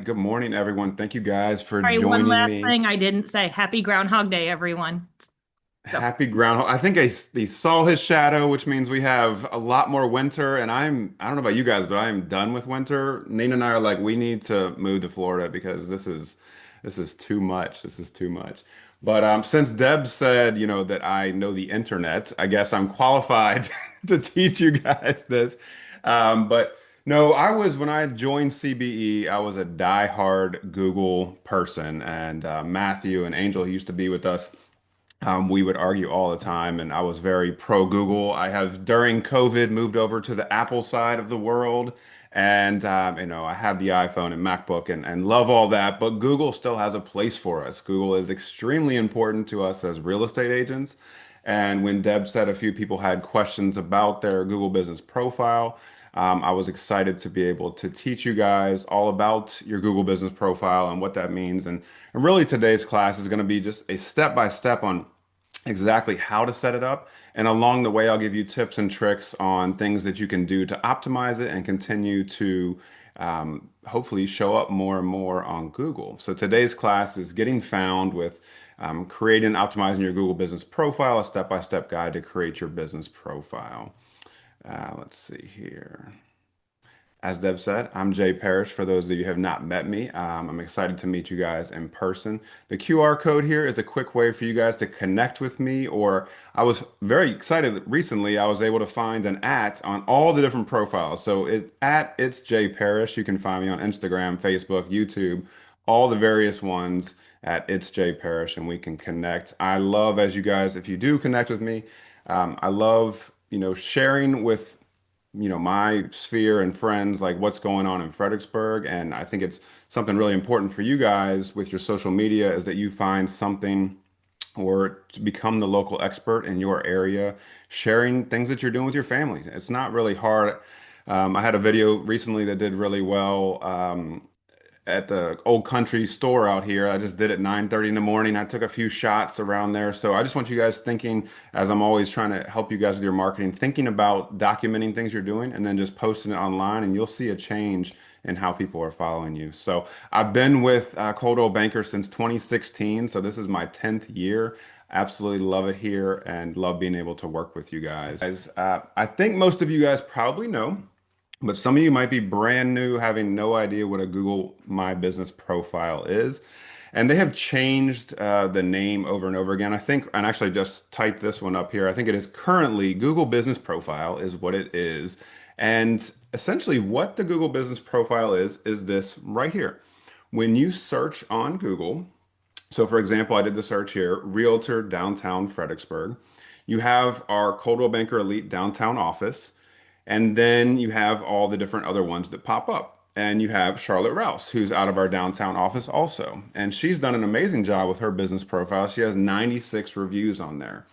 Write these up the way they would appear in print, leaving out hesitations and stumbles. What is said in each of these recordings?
Good morning, everyone. Thank you guys for Sorry, one joining last me. thing I didn't say. Happy Groundhog Day, everyone. So, Happy Groundhog. I think he saw his shadow, which means we have a lot more winter. And I don't know about you guys, but I am done with winter. Nina and I are like, we need to move to Florida because this is too much. This is too much. But since Deb said, that I know the internet, I guess I'm qualified to teach you guys this. But no, when I joined CBE, I was a diehard Google person, and Matthew and Angel, who used to be with us. We would argue all the time, and I was very pro Google. I have, during COVID, moved over to the Apple side of the world, and I have the iPhone and MacBook and love all that. But Google still has a place for us. Google is extremely important to us as real estate agents. And when Deb said a few people had questions about their Google business profile, I was excited to be able to teach you guys all about your Google business profile and what that means. And really, today's class is going to be just a step by step on exactly how to set it up. And along the way, I'll give you tips and tricks on things that you can do to optimize it and continue to hopefully show up more and more on Google. So today's class is getting found with creating and optimizing your Google business profile, a step-by-step guide to create your business profile. Let's see here. As Deb said, I'm Jay Parrish. For those of you who have not met me, I'm excited to meet you guys in person. The QR code here is a quick way for you guys to connect with me, or I was very excited that recently I was able to find an @ on all the different profiles. So it's Jay Parrish. You can find me on Instagram, Facebook, YouTube, all the various ones at it's Jay Parrish, and we can connect. I love, as you guys, if you do connect with me, I love, sharing with my sphere and friends, like what's going on in Fredericksburg. And I think it's something really important for you guys with your social media is that you find something or to become the local expert in your area, sharing things that you're doing with your family. It's not really hard. I had a video recently that did really well. At the old country store out here. I just did it 9:30 in the morning. I took a few shots around there. So I just want you guys thinking, as I'm always trying to help you guys with your marketing, thinking about documenting things you're doing and then just posting it online, and you'll see a change in how people are following you. So I've been with Coldwell Banker since 2016. So this is my 10th year. Absolutely love it here and love being able to work with you guys. I think most of you guys probably know. But some of you might be brand new, having no idea what a Google My Business profile is. And they have changed the name over and over again. I think, and actually just typed this one up here. I think it is currently Google Business Profile is what it is. And essentially what the Google Business Profile is this right here. When you search on Google, so for example, I did the search here, Realtor downtown Fredericksburg. You have our Coldwell Banker Elite downtown office. And then you have all the different other ones that pop up. And you have Charlotte Rouse, who's out of our downtown office also. And she's done an amazing job with her business profile. She has 96 reviews on there.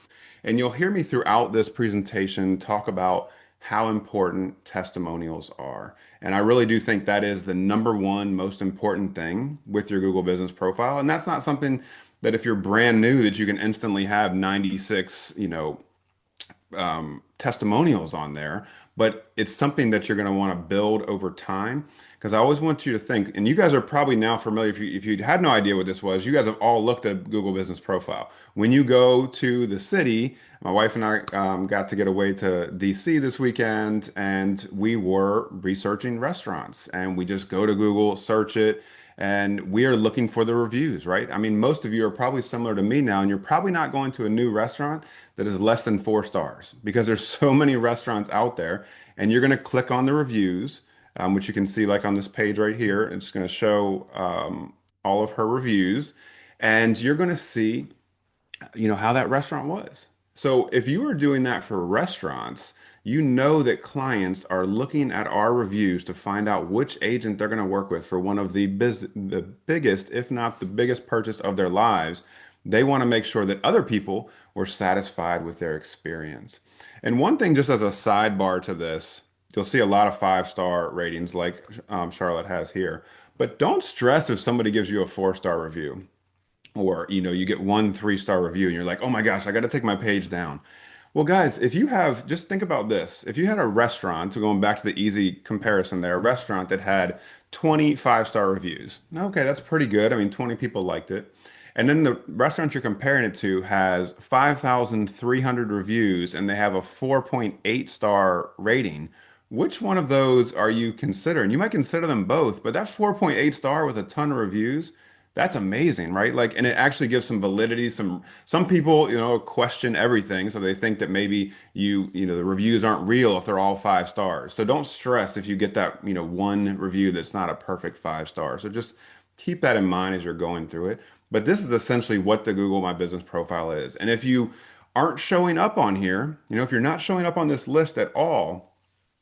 And you'll hear me throughout this presentation talk about how important testimonials are. And I really do think that is the number one most important thing with your Google business profile. And that's not something that if you're brand new that you can instantly have 96, testimonials on there, but it's something that you're going to want to build over time. Because I always want you to think, and you guys are probably now familiar, if you had no idea what this was, you guys have all looked at Google Business Profile. When you go to the city, my wife and I got to get away to DC this weekend, and we were researching restaurants, and we just go to Google, search it, and we are looking for the reviews, right? I mean, most of you are probably similar to me now, and you're probably not going to a new restaurant that is less than 4 stars because there's so many restaurants out there, and you're going to click on the reviews, which you can see like on this page right here. It's going to show all of her reviews, and you're going to see how that restaurant was. So if you are doing that for restaurants, you know that clients are looking at our reviews to find out which agent they're going to work with for one of the biggest, if not the biggest purchase of their lives. They want to make sure that other people were satisfied with their experience. And one thing, just as a sidebar to this, you'll see a lot of 5-star ratings like Charlotte has here. But don't stress if somebody gives you a 4-star review or you get one 3-star review and you're like, oh my gosh, I got to take my page down. Well, guys, if you have, just think about this. If you had a restaurant, so going back to the easy comparison there, a restaurant that had 20 5-star reviews. Okay, that's pretty good. I mean, 20 people liked it. And then the restaurant you're comparing it to has 5,300 reviews and they have a 4.8 star rating. Which one of those are you considering? You might consider them both, but that 4.8 star with a ton of reviews, that's amazing, right? Like, and it actually gives some validity. Some people, question everything, so they think that maybe the reviews aren't real if they're all 5 stars. So don't stress if you get that, one review that's not a perfect 5 star. So just keep that in mind as you're going through it. But this is essentially what the Google My Business profile is. And if you aren't showing up on here, if you're not showing up on this list at all,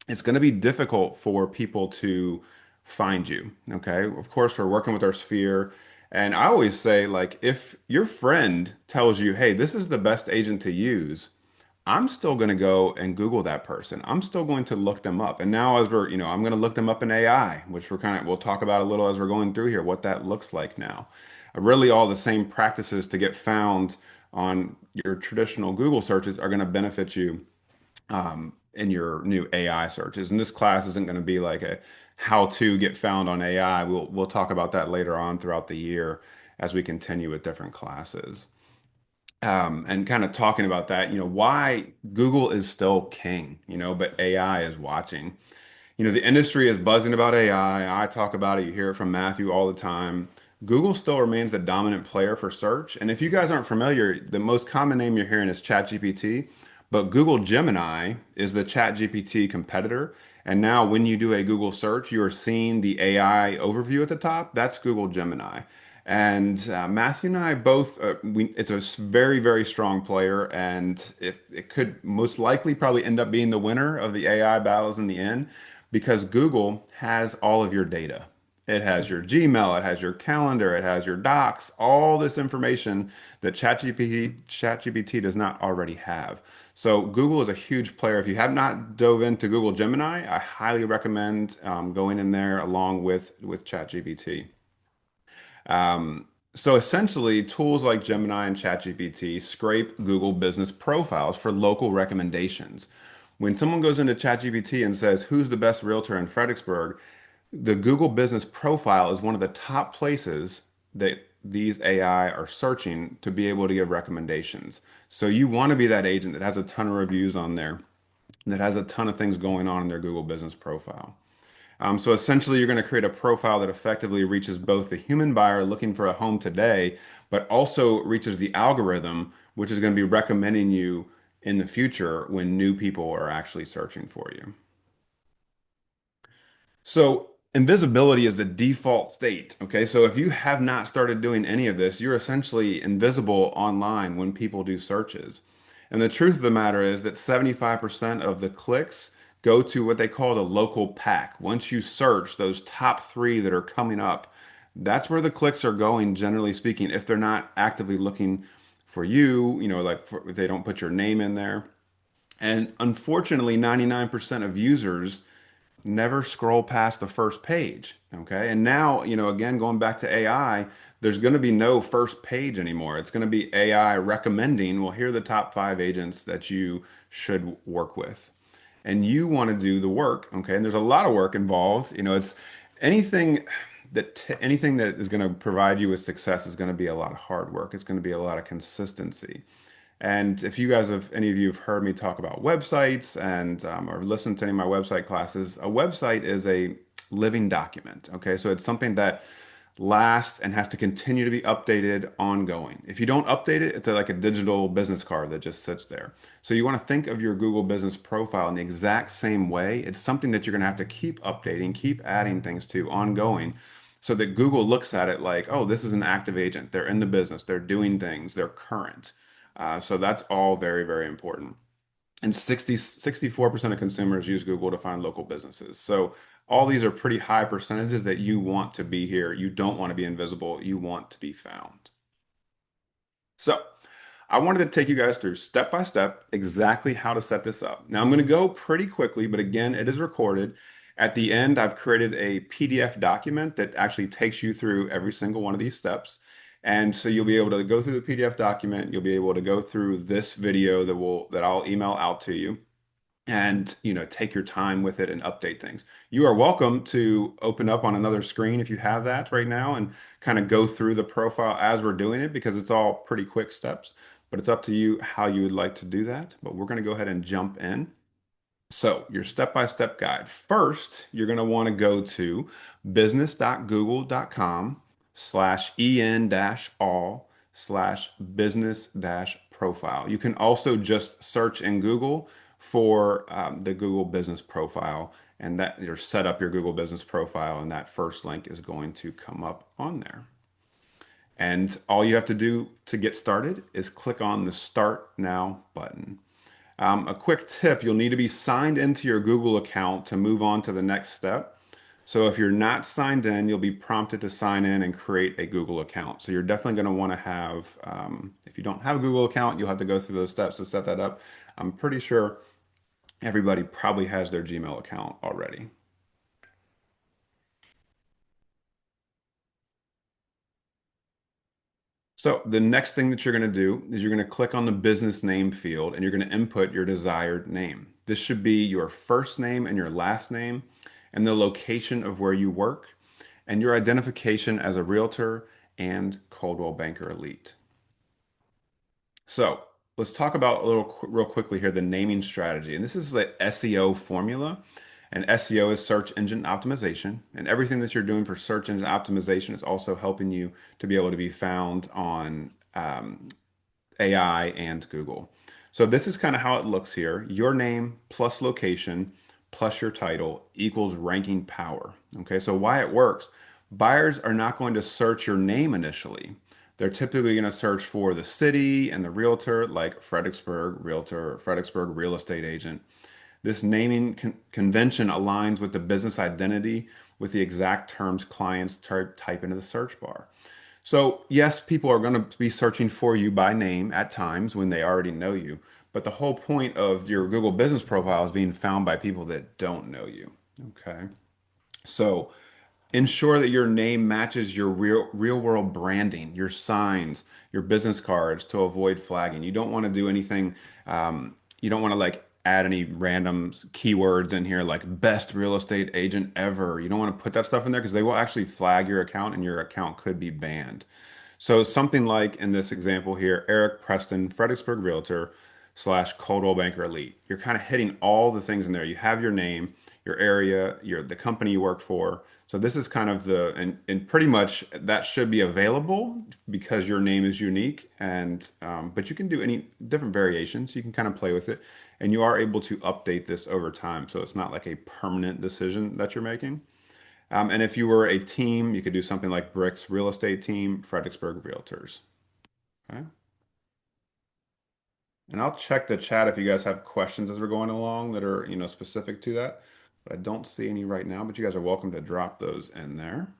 it's going to be difficult for people to find you. Okay. Of course, we're working with our sphere. And I always say, like, if your friend tells you, hey, this is the best agent to use, I'm still going to go and Google that person. I'm still going to look them up. And now, as I'm going to look them up in AI, which we'll talk about a little as we're going through here, what that looks like now. Really, all the same practices to get found on your traditional Google searches are going to benefit you in your new AI searches. And this class isn't going to be like a how to get found on AI. We'll talk about that later on throughout the year as we continue with different classes. And kind of talking about that, why Google is still king, but AI is watching. The industry is buzzing about AI. I talk about it. You hear it from Matthew all the time. Google still remains the dominant player for search. And if you guys aren't familiar, the most common name you're hearing is ChatGPT, but Google Gemini is the ChatGPT competitor. And now when you do a Google search, you are seeing the AI overview at the top. That's Google Gemini. And Matthew and I both, it's a very, very strong player. And if it could most likely probably end up being the winner of the AI battles in the end because Google has all of your data. It has your Gmail, it has your calendar, it has your docs, all this information that ChatGPT does not already have. So Google is a huge player. If you have not dove into Google Gemini, I highly recommend going in there along with ChatGPT. So essentially, tools like Gemini and ChatGPT scrape Google business profiles for local recommendations. When someone goes into ChatGPT and says, who's the best realtor in Fredericksburg, the Google business profile is one of the top places that these AI are searching to be able to give recommendations. So you want to be that agent that has a ton of reviews on there, that has a ton of things going on in their Google business profile. So essentially, you're going to create a profile that effectively reaches both the human buyer looking for a home today, but also reaches the algorithm, which is going to be recommending you in the future when new people are actually searching for you. So invisibility is the default state. Okay. So if you have not started doing any of this, you're essentially invisible online when people do searches. And the truth of the matter is that 75% of the clicks go to what they call the local pack. Once you search those top three that are coming up, that's where the clicks are going, generally speaking, if they're not actively looking for you, if they don't put your name in there. And unfortunately, 99% of users never scroll past the first page. Okay. And now, again, going back to AI, there's going to be no first page anymore. It's going to be AI recommending, well, here are the top 5 agents that you should work with. And you want to do the work. Okay. And there's a lot of work involved. It's anything anything that is going to provide you with success is going to be a lot of hard work. It's going to be a lot of consistency. And if you guys have, any of you have heard me talk about websites and or listened to any of my website classes, a website is a living document. Okay, so it's something that lasts and has to continue to be updated ongoing. If you don't update it, it's like a digital business card that just sits there. So you want to think of your Google business profile in the exact same way. It's something that you're going to have to keep updating, keep adding things to ongoing. So that Google looks at it like, oh, this is an active agent. They're in the business. They're doing things. They're current. So that's all very, very important. And 64% of consumers use Google to find local businesses. So all these are pretty high percentages that you want to be here. You don't want to be invisible. You want to be found. So I wanted to take you guys through step by step exactly how to set this up. Now I'm going to go pretty quickly, but again, it is recorded. At the end, I've created a PDF document that actually takes you through every single one of these steps. And so you'll be able to go through the PDF document. You'll be able to go through this video that I'll email out to you and take your time with it and update things. You are welcome to open up on another screen if you have that right now and kind of go through the profile as we're doing it because it's all pretty quick steps, but it's up to you how you would like to do that. But we're going to go ahead and jump in. So, your step-by-step guide. First, you're going to want to go to business.google.com/en-all/business-profile. You can also just search in Google for the Google Business Profile, and that you're set up your Google Business Profile, and that first link is going to come up on there. And all you have to do to get started is click on the Start Now button. A quick tip, you'll need to be signed into your Google account to move on to the next step. So if you're not signed in, you'll be prompted to sign in and create a Google account. So you're definitely going to want to have, if you don't have a Google account, you'll have to go through those steps to set that up. I'm pretty sure everybody probably has their Gmail account already. So the next thing that you're going to do is you're going to click on the business name field and you're going to input your desired name. This should be your first name and your last name and the location of where you work and your identification as a realtor and Coldwell Banker Elite. So let's talk about real quickly here the naming strategy. And this is the SEO formula. And SEO is search engine optimization. And everything that you're doing for search engine optimization is also helping you to be able to be found on AI and Google. So this is kind of how it looks here. Your name plus location plus your title equals ranking power. Okay, so why it works. Buyers are not going to search your name initially. They're typically going to search for the city and the realtor, like Fredericksburg Realtor, or Fredericksburg Real Estate Agent. This naming convention aligns with the business identity with the exact terms clients type into the search bar. So, yes, people are going to be searching for you by name at times when they already know you. But the whole point of your Google business profile is being found by people that don't know you. Okay. So, ensure that your name matches your real world branding, your signs, your business cards to avoid flagging. You don't want to do anything. You don't want to like add any random keywords in here like best real estate agent ever. You don't want to put that stuff in there because they will actually flag your account and your account could be banned. So something like in this example here, Eric Preston, Fredericksburg Realtor / Coldwell Banker Elite. You're kind of hitting all the things in there. You have your name, your area, the company you work for. So this is kind of and pretty much that should be available because your name is unique and but you can do any different variations. You can kind of play with it and you are able to update this over time. So it's not like a permanent decision that you're making. And if you were a team, you could do something like Brick's Real Estate Team, Fredericksburg Realtors. Okay. And I'll check the chat if you guys have questions as we're going along that are, specific to that. But I don't see any right now, but you guys are welcome to drop those in there.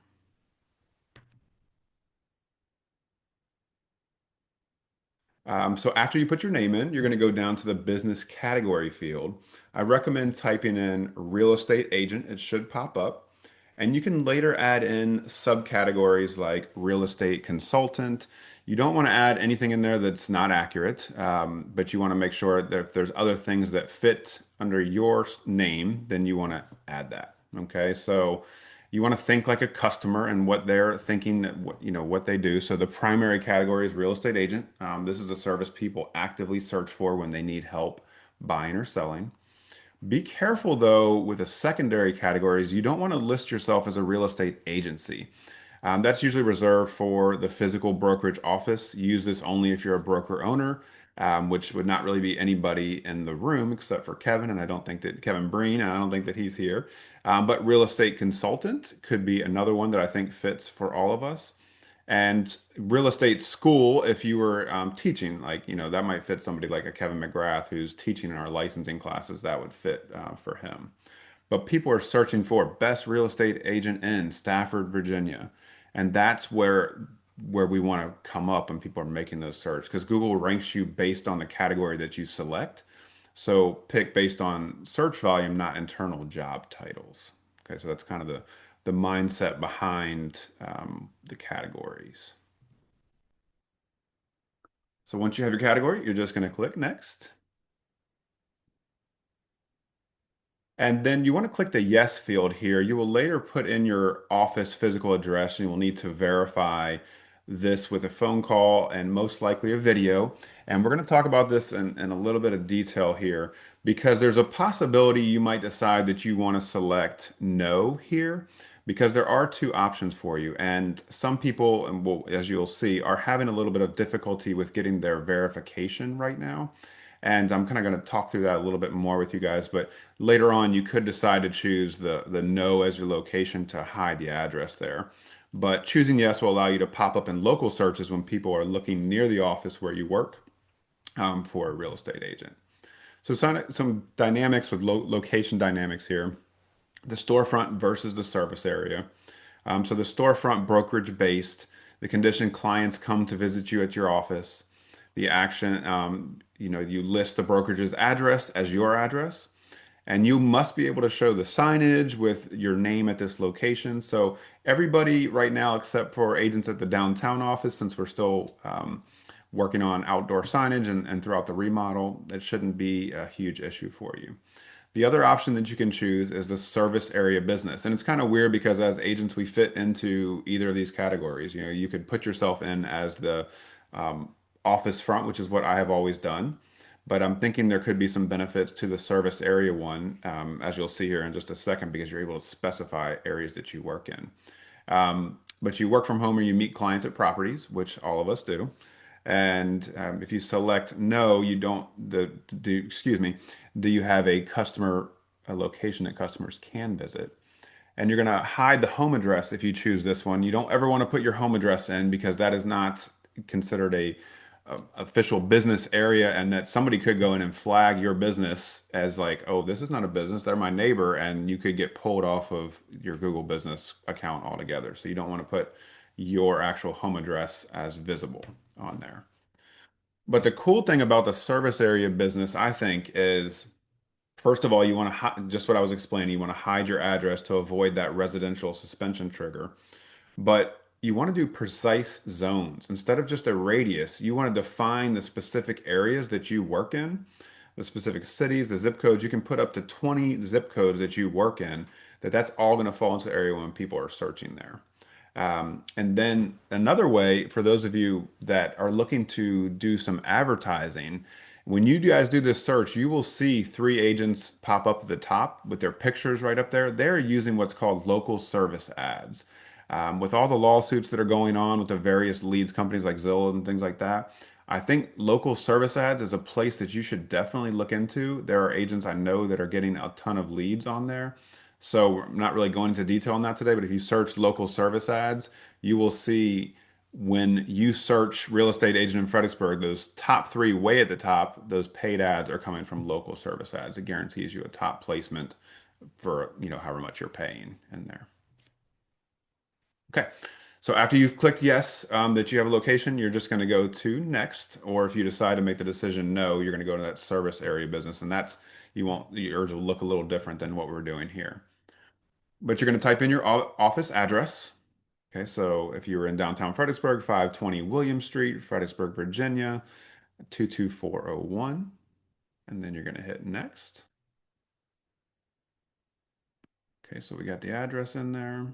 So after you put your name in, you're going to go down to the business category field. I recommend typing in real estate agent. It should pop up. And you can later add in subcategories like real estate consultant. You don't want to add anything in there that's not accurate, but you want to make sure that if there's other things that fit under your name, then you want to add that. Okay, so you want to think like a customer and what they're thinking that what they do. So the primary category is real estate agent. This is a service people actively search for when they need help buying or selling. Be careful though with the secondary categories. You don't want to list yourself as a real estate agency. That's usually reserved for the physical brokerage office. Use this only if you're a broker owner, which would not really be anybody in the room except for Kevin. And I don't think that Kevin Breen, and I don't think that he's here. But real estate consultant could be another one that I think fits for all of us. And real estate school, if you were teaching, like, that might fit somebody like a Kevin McGrath who's teaching in our licensing classes, that would fit for him. But people are searching for best real estate agent in Stafford, Virginia. And that's where we want to come up when people are making those search because Google ranks you based on the category that you select. So pick based on search volume, not internal job titles. Okay, so that's kind of the mindset behind the categories. So once you have your category, you're just going to click next. And then you want to click the yes field here. You will later put in your office physical address and you will need to verify this with a phone call and most likely a video. And we're going to talk about this in a little bit of detail here because there's a possibility you might decide that you want to select no here because there are two options for you. And some people, and well, as you'll see, are having a little bit of difficulty with getting their verification right now. And I'm kind of going to talk through that a little bit more with you guys. But later on, you could decide to choose the no as your location to hide the address there. But choosing yes will allow you to pop up in local searches when people are looking near the office where you work for a real estate agent. So some dynamics with location dynamics here. The storefront versus the service area. So the storefront brokerage based, the condition clients come to visit you at your office. The action, you list the brokerage's address as your address, and you must be able to show the signage with your name at this location. So everybody right now, except for agents at the downtown office, since we're still working on outdoor signage and throughout the remodel, it shouldn't be a huge issue for you. The other option that you can choose is the service area business. And it's kind of weird because as agents, we fit into either of these categories. You know, you could put yourself in as the um, office front, which is what I have always done. But I'm thinking there could be some benefits to the service area one, as you'll see here in just a second, because you're able to specify areas that you work in. But you work from home or you meet clients at properties, which all of us do. And if you select no, you don't, excuse me, do you have a location that customers can visit? And you're going to hide the home address if you choose this one. You don't ever want to put your home address in because that is not considered a official business area, and that somebody could go in and flag your business as like, oh, this is not a business, they're my neighbor, and you could get pulled off of your Google business account altogether. So you don't want to put your actual home address as visible on there. But the cool thing about the service area business, I think, is first of all, you want to just what I was explaining, you want to hide your address to avoid that residential suspension trigger. But you want to do precise zones. Instead of just a radius, you want to define the specific areas that you work in, the specific cities, the zip codes. You can put up to 20 zip codes that you work in, that's all going to fall into the area when people are searching there. And then another way for those of you that are looking to do some advertising, when you guys do this search, you will see three agents pop up at the top with their pictures right up there. They're using what's called local service ads. With all the lawsuits that are going on with the various leads companies like Zillow and things like that, I think local service ads is a place that you should definitely look into. There are agents I know that are getting a ton of leads on there. So I'm not really going into detail on that today, but if you search local service ads, you will see when you search real estate agent in Fredericksburg, those top three way at the top, those paid ads are coming from local service ads. It guarantees you a top placement for, however much you're paying in there. Okay. So after you've clicked yes, that you have a location, you're just going to go to next. Or if you decide to make the decision no, you're going to go to that service area business. And you won't, yours will look a little different than what we're doing here. But you're going to type in your office address. Okay, so if you were in downtown Fredericksburg, 520 William Street, Fredericksburg, Virginia, 22401. And then you're going to hit next. Okay, so we got the address in there.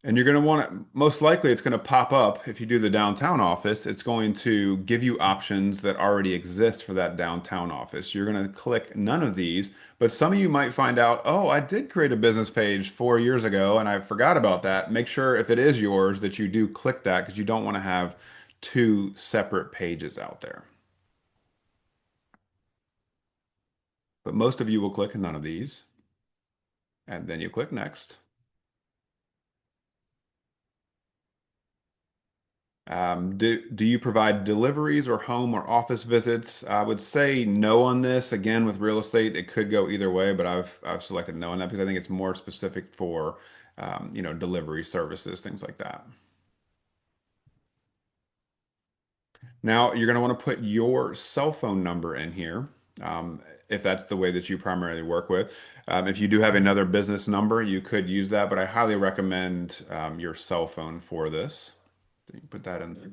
And you're going to want to, most likely it's going to pop up if you do the downtown office. It's going to give you options that already exist for that downtown office. You're going to click none of these, but some of you might find out, oh, I did create a business page 4 years ago and I forgot about that. Make sure if it is yours that you do click that because you don't want to have two separate pages out there. But most of you will click none of these, and then you click next. Do you provide deliveries or home or office visits? I would say no on this. Again, with real estate, it could go either way, but I've selected no on that because I think it's more specific for delivery services, things like that. Now you're going to want to put your cell phone number in here, if that's the way that you primarily work with. If you do have another business number, you could use that, but I highly recommend your cell phone for this. So you can put that in there.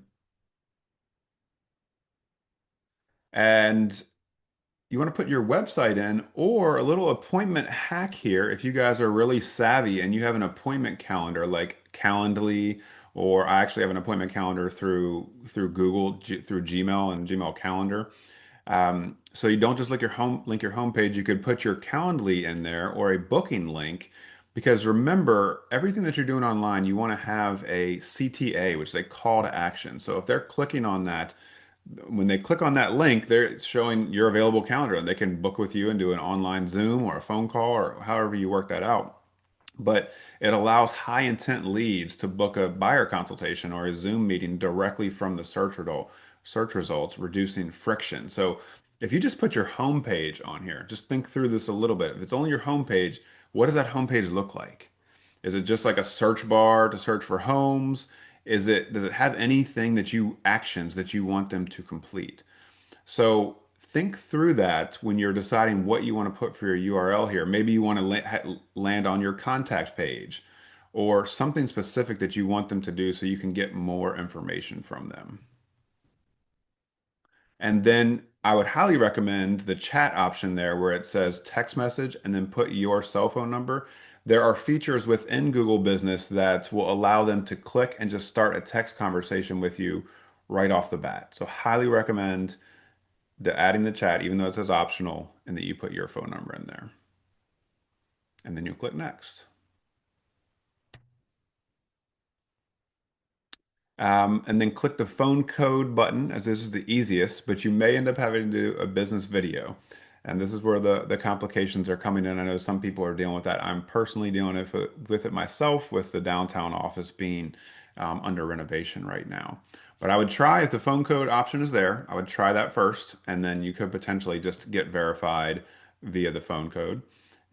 And you want to put your website in or a little appointment hack here if you guys are really savvy and you have an appointment calendar like Calendly, or I actually have an appointment calendar through Google through Gmail and Gmail Calendar. So you don't just link your homepage. You could put your Calendly in there or a booking link, because remember, everything that you're doing online, you want to have a CTA, which is a call to action. So if they're clicking on that, when they click on that link, they're showing your available calendar and they can book with you and do an online Zoom or a phone call or however you work that out. But it allows high intent leads to book a buyer consultation or a Zoom meeting directly from the search results, reducing friction. So if you just put your homepage on here, just think through this a little bit. If it's only your homepage, what does that homepage look like? Is it just like a search bar to search for homes? Does it have anything that you actions that you want them to complete? So think through that when you're deciding what you want to put for your URL here. Maybe you want to land on your contact page or something specific that you want them to do so you can get more information from them. And then I would highly recommend the chat option there where it says text message and then put your cell phone number. There are features within Google Business that will allow them to click and just start a text conversation with you right off the bat. So highly recommend adding the chat, even though it says optional, and that you put your phone number in there. And then you'll click next. And then click the phone code button, as this is the easiest, but you may end up having to do a business video. And this is where the complications are coming in. I know some people are dealing with that. I'm personally dealing with it myself, with the downtown office being under renovation right now. But I would try, if the phone code option is there, I would try that first, and then you could potentially just get verified via the phone code.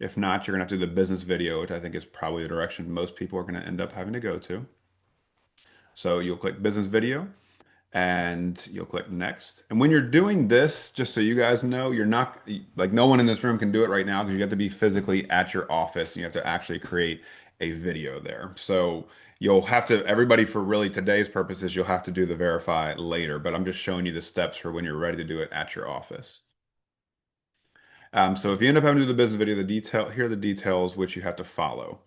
If not, you're going to have to do the business video, which I think is probably the direction most people are going to end up having to go to. So you'll click business video and you'll click next. And when you're doing this, just so you guys know, you're not like no one in this room can do it right now because you have to be physically at your office and you have to actually create a video there. So you'll have to, everybody for really today's purposes, you'll have to do the verify later, but I'm just showing you the steps for when you're ready to do it at your office. So if you end up having to do the business video, here are the details which you have to follow.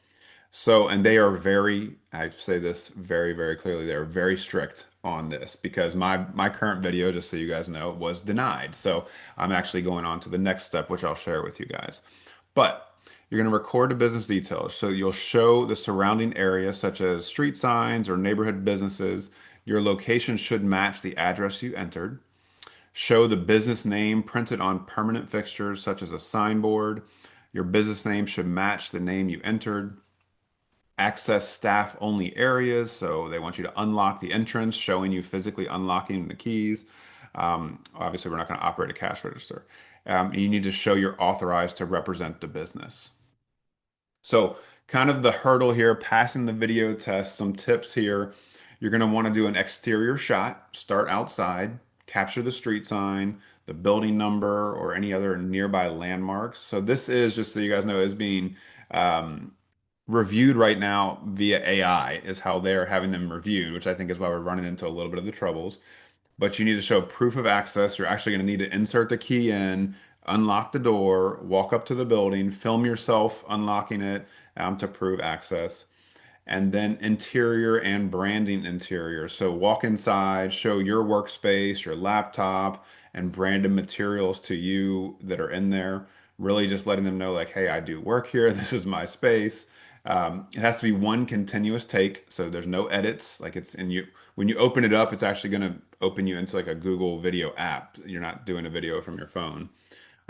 So, and they are very, I say this very, very clearly, they're very strict on this because my current video, just so you guys know, was denied. So I'm actually going on to the next step, which I'll share with you guys. But you're going to record the business details. So you'll show the surrounding area, such as street signs or neighborhood businesses. Your location should match the address you entered. Show the business name printed on permanent fixtures, such as a signboard. Your business name should match the name you entered. Access staff only areas. So they want you to unlock the entrance, showing you physically unlocking the keys. Obviously, we're not going to operate a cash register. You need to show you're authorized to represent the business. So, kind of the hurdle here, passing the video test, some tips here. You're going to want to do an exterior shot, start outside, capture the street sign, the building number, or any other nearby landmarks. So, this is just so you guys know, is being reviewed right now via AI, is how they're having them reviewed, which I think is why we're running into a little bit of the troubles. But you need to show proof of access. You're actually going to need to insert the key in, unlock the door, walk up to the building, film yourself unlocking it to prove access. And then interior and branding interior. So walk inside, show your workspace, your laptop, and branded materials to you that are in there. Really just letting them know, like, hey, I do work here. This is my space. It has to be one continuous take, so there's no edits. Like it's in you when you open it up, it's actually going to open you into like a Google Video app. You're not doing a video from your phone.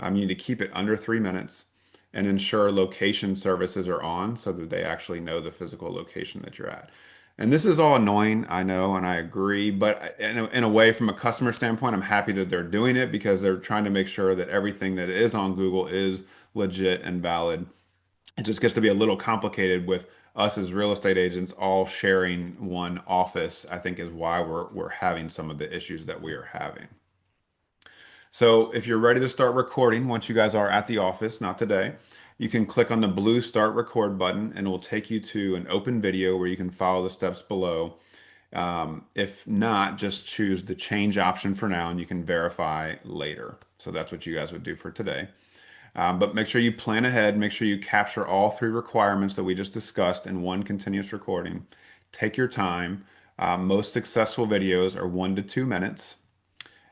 You need to keep it under 3 minutes and ensure location services are on so that they actually know the physical location that you're at. And this is all annoying, I know, and I agree. But in a way, from a customer standpoint, I'm happy that they're doing it because they're trying to make sure that everything that is on Google is legit and valid. It just gets to be a little complicated with us as real estate agents all sharing one office, I think is why we're having some of the issues that we are having. So if you're ready to start recording, once you guys are at the office, not today, you can click on the blue start record button and it will take you to an open video where you can follow the steps below. If not, just choose the change option for now and you can verify later. So that's what you guys would do for today. But make sure you plan ahead. Make sure you capture all three requirements that we just discussed in one continuous recording. Take your time. Most successful videos are 1 to 2 minutes.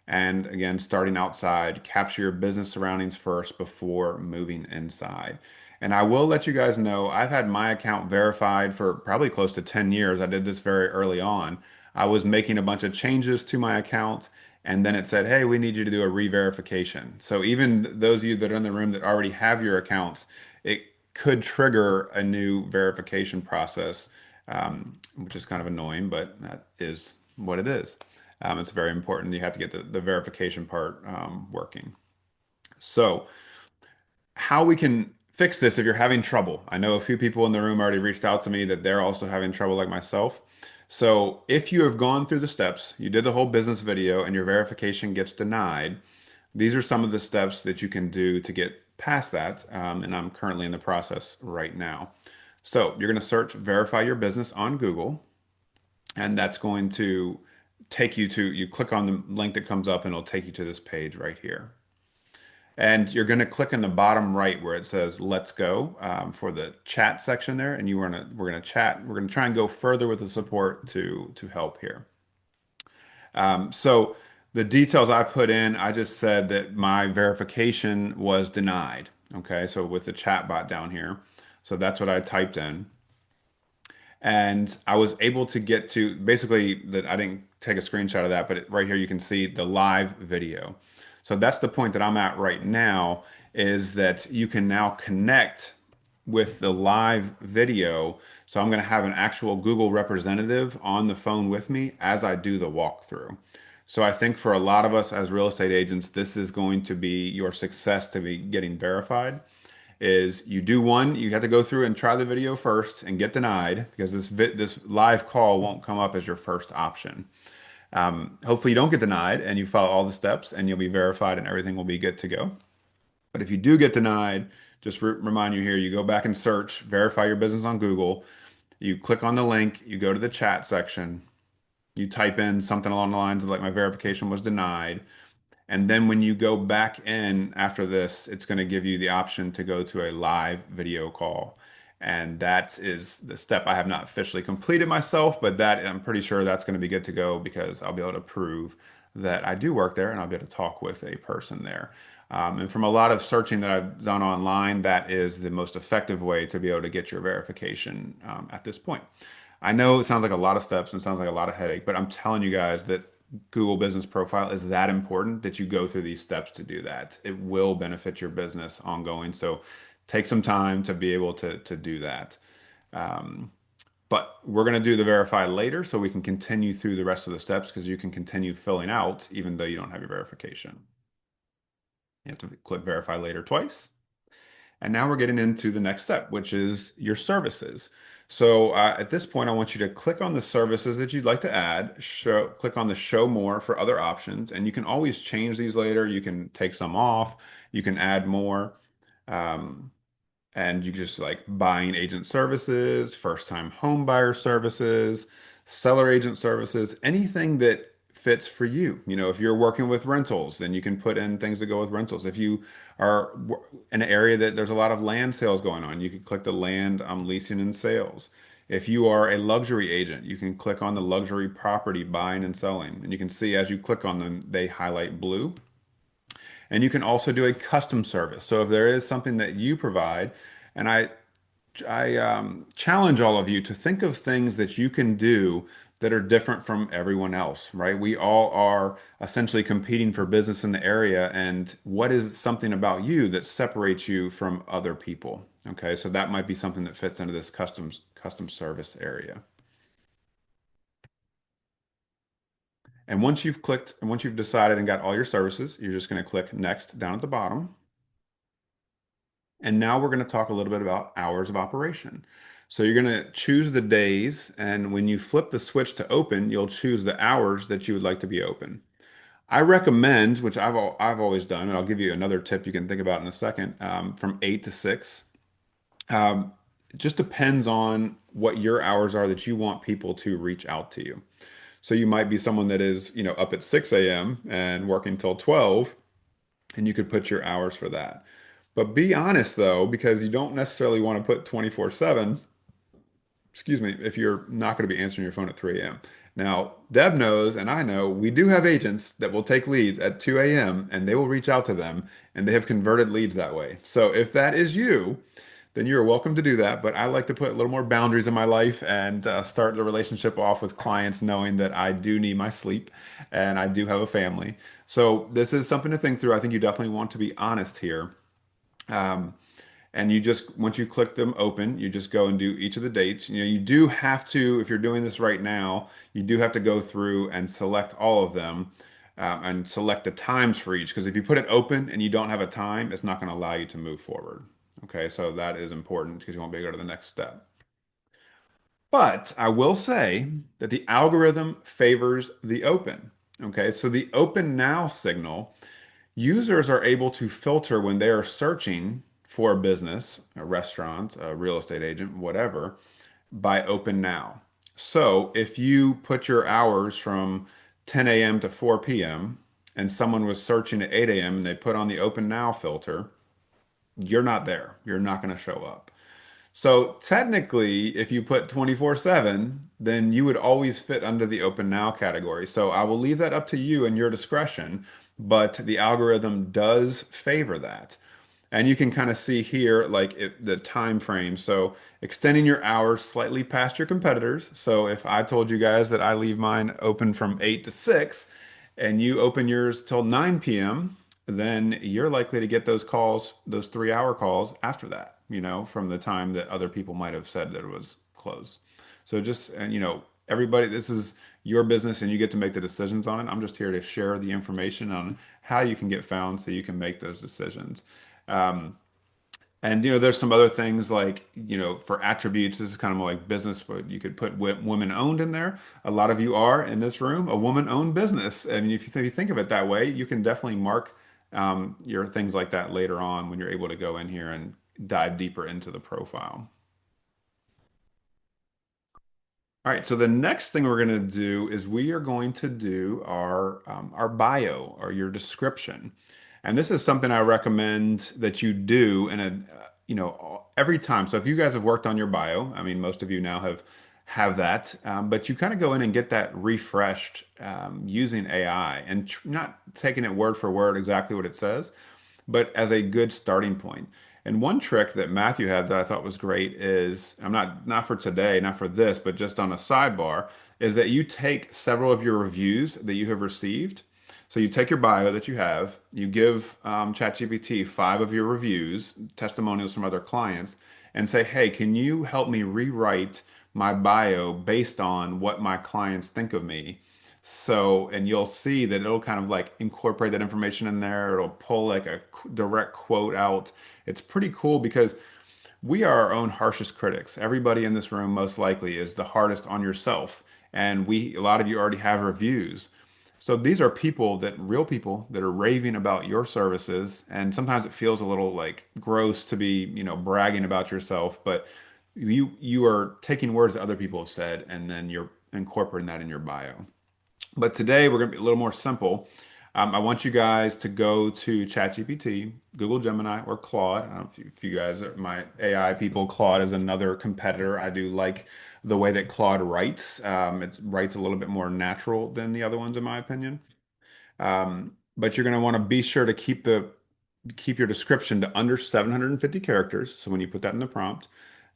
And again, starting outside, capture your business surroundings first before moving inside. And I will let you guys know, I've had my account verified for probably close to 10 years. I did this very early on. I was making a bunch of changes to my account, and then it said, hey, we need you to do a re-verification. So even those of you that are in the room that already have your accounts, it could trigger a new verification process, which is kind of annoying, but that is what it is. It's very important. You have to get the verification part working. So, how we can fix this if you're having trouble. I know a few people in the room already reached out to me that they're also having trouble like myself. So, if you have gone through the steps, you did the whole business video and your verification gets denied, these are some of the steps that you can do to get past that. And I'm currently in the process right now. So, you're going to search verify your business on Google, and that's going to take you to, you click on the link that comes up and it'll take you to this page right here. And you're going to click in the bottom right where it says "Let's go" for the chat section there, and we're gonna chat. We're gonna try and go further with the support to help here. So the details I put in, I just said that my verification was denied. Okay, so with the chat bot down here, so that's what I typed in. And I was able to get to basically that I didn't take a screenshot of that, but right here you can see the live video. So that's the point that I'm at right now is that you can now connect with the live video. So I'm going to have an actual Google representative on the phone with me as I do the walkthrough. So I think for a lot of us as real estate agents, this is going to be your success to be getting verified is you do one, you have to go through and try the video first and get denied because this live call won't come up as your first option. Hopefully you don't get denied and you follow all the steps and you'll be verified and everything will be good to go. But if you do get denied, just remind you here, you go back and search, verify your business on Google. You click on the link, you go to the chat section, you type in something along the lines of like my verification was denied. And then when you go back in after this, it's going to give you the option to go to a live video call. And that is the step I have not officially completed myself, but that I'm pretty sure that's going to be good to go because I'll be able to prove that I do work there and I'll be able to talk with a person there. And from a lot of searching that I've done online, that is the most effective way to be able to get your verification at this point. I know it sounds like a lot of steps and it sounds like a lot of headache, but I'm telling you guys that Google Business Profile is that important that you go through these steps to do that. It will benefit your business ongoing. So take some time to be able to do that. Um, but we're going to do the verify later so we can continue through the rest of the steps because you can continue filling out even though you don't have your verification. You have to click verify later twice. And now we're getting into the next step, which is your services. So at this point, I want you to click on the services that you'd like to add, click on the show more for other options, and you can always change these later. You can take some off, you can add more. Um, and you just like buying agent services, first time home buyer services, seller agent services, anything that fits for you. You know, if you're working with rentals, then you can put in things that go with rentals. If you are in an area that there's a lot of land sales going on, you can click the land leasing and sales. If you are a luxury agent, you can click on the luxury property buying and selling. And you can see as you click on them, they highlight blue. And you can also do a custom service. So if there is something that you provide, and I challenge all of you to think of things that you can do that are different from everyone else, right? We all are essentially competing for business in the area, and what is something about you that separates you from other people? Okay, so that might be something that fits into this custom service area. And once you've clicked and once you've decided and got all your services, you're just going to click next down at the bottom. And now we're going to talk a little bit about hours of operation. So you're going to choose the days, and when you flip the switch to open, you'll choose the hours that you would like to be open. I recommend, which I've always done, and I'll give you another tip you can think about in a second, from 8 to 6. Um, it just depends on what your hours are that you want people to reach out to you. So you might be someone that is, up at 6 a.m. and working till 12, and you could put your hours for that. But be honest though, because you don't necessarily want to put 24/7, excuse me, if you're not going to be answering your phone at 3 a.m. Now, Deb knows, and I know, we do have agents that will take leads at 2 a.m. and they will reach out to them, and they have converted leads that way. So if that is you, then you're welcome to do that. But I like to put a little more boundaries in my life and start the relationship off with clients knowing that I do need my sleep and I do have a family. So this is something to think through. I think you definitely want to be honest here. Um, and you just, once you click them open, you just go and do each of the dates. You do have to, if you're doing this right now, you do have to go through and select all of them, and select the times for each. Because if you put it open and you don't have a time, it's not going to allow you to move forward. Okay, so that is important because you won't be able to go to the next step. But I will say that the algorithm favors the open. Okay, so the open now signal, users are able to filter when they are searching for a business, a restaurant, a real estate agent, whatever, by open now. So if you put your hours from 10 a.m. to 4 p.m. and someone was searching at 8 a.m. and they put on the open now filter, you're not there. You're not going to show up. So technically, if you put 24/7, then you would always fit under the open now category. So I will leave that up to you and your discretion, but the algorithm does favor that. And you can kind of see here like the time frame. So extending your hours slightly past your competitors. So if I told you guys that I leave mine open from 8 to 6 and you open yours till 9 p.m., then you're likely to get those calls, those 3 hour calls after that, from the time that other people might have said that it was closed. So just, and everybody, this is your business and you get to make the decisions on it. I'm just here to share the information on how you can get found so you can make those decisions. Um, and there's some other things like, for attributes, this is kind of more like business, but you could put women owned in there. A lot of you are in this room a woman owned business. And if you think of it that way, you can definitely mark your things like that later on when you're able to go in here and dive deeper into the profile. All right, so the next thing we're going to do is we are going to do our bio or your description. And this is something I recommend that you do in every time. So if you guys have worked on your bio, I mean, most of you now have that, but you kind of go in and get that refreshed using AI and not taking it word for word exactly what it says, but as a good starting point. And one trick that Matthew had that I thought was great is, I'm not for today, not for this, but just on a sidebar, is that you take several of your reviews that you have received. So you take your bio that you have, you give ChatGPT 5 of your reviews, testimonials from other clients, and say, hey, can you help me rewrite my bio based on what my clients think of me? So, and you'll see that it'll kind of like incorporate that information in there. It'll pull like a direct quote out. It's pretty cool because we are our own harshest critics. Everybody in this room most likely is the hardest on yourself. And a lot of you already have reviews. So these are real people that are raving about your services. And sometimes it feels a little like gross to be, bragging about yourself, but you are taking words that other people have said and then you're incorporating that in your bio. But today we're going to be a little more simple. I want you guys to go to ChatGPT, Google Gemini, or Claude. I don't know if you guys are my AI people. Claude is another competitor. I do like the way that Claude writes. It writes a little bit more natural than the other ones, in my opinion. But you're going to want to be sure to keep your description to under 750 characters. So when you put that in the prompt,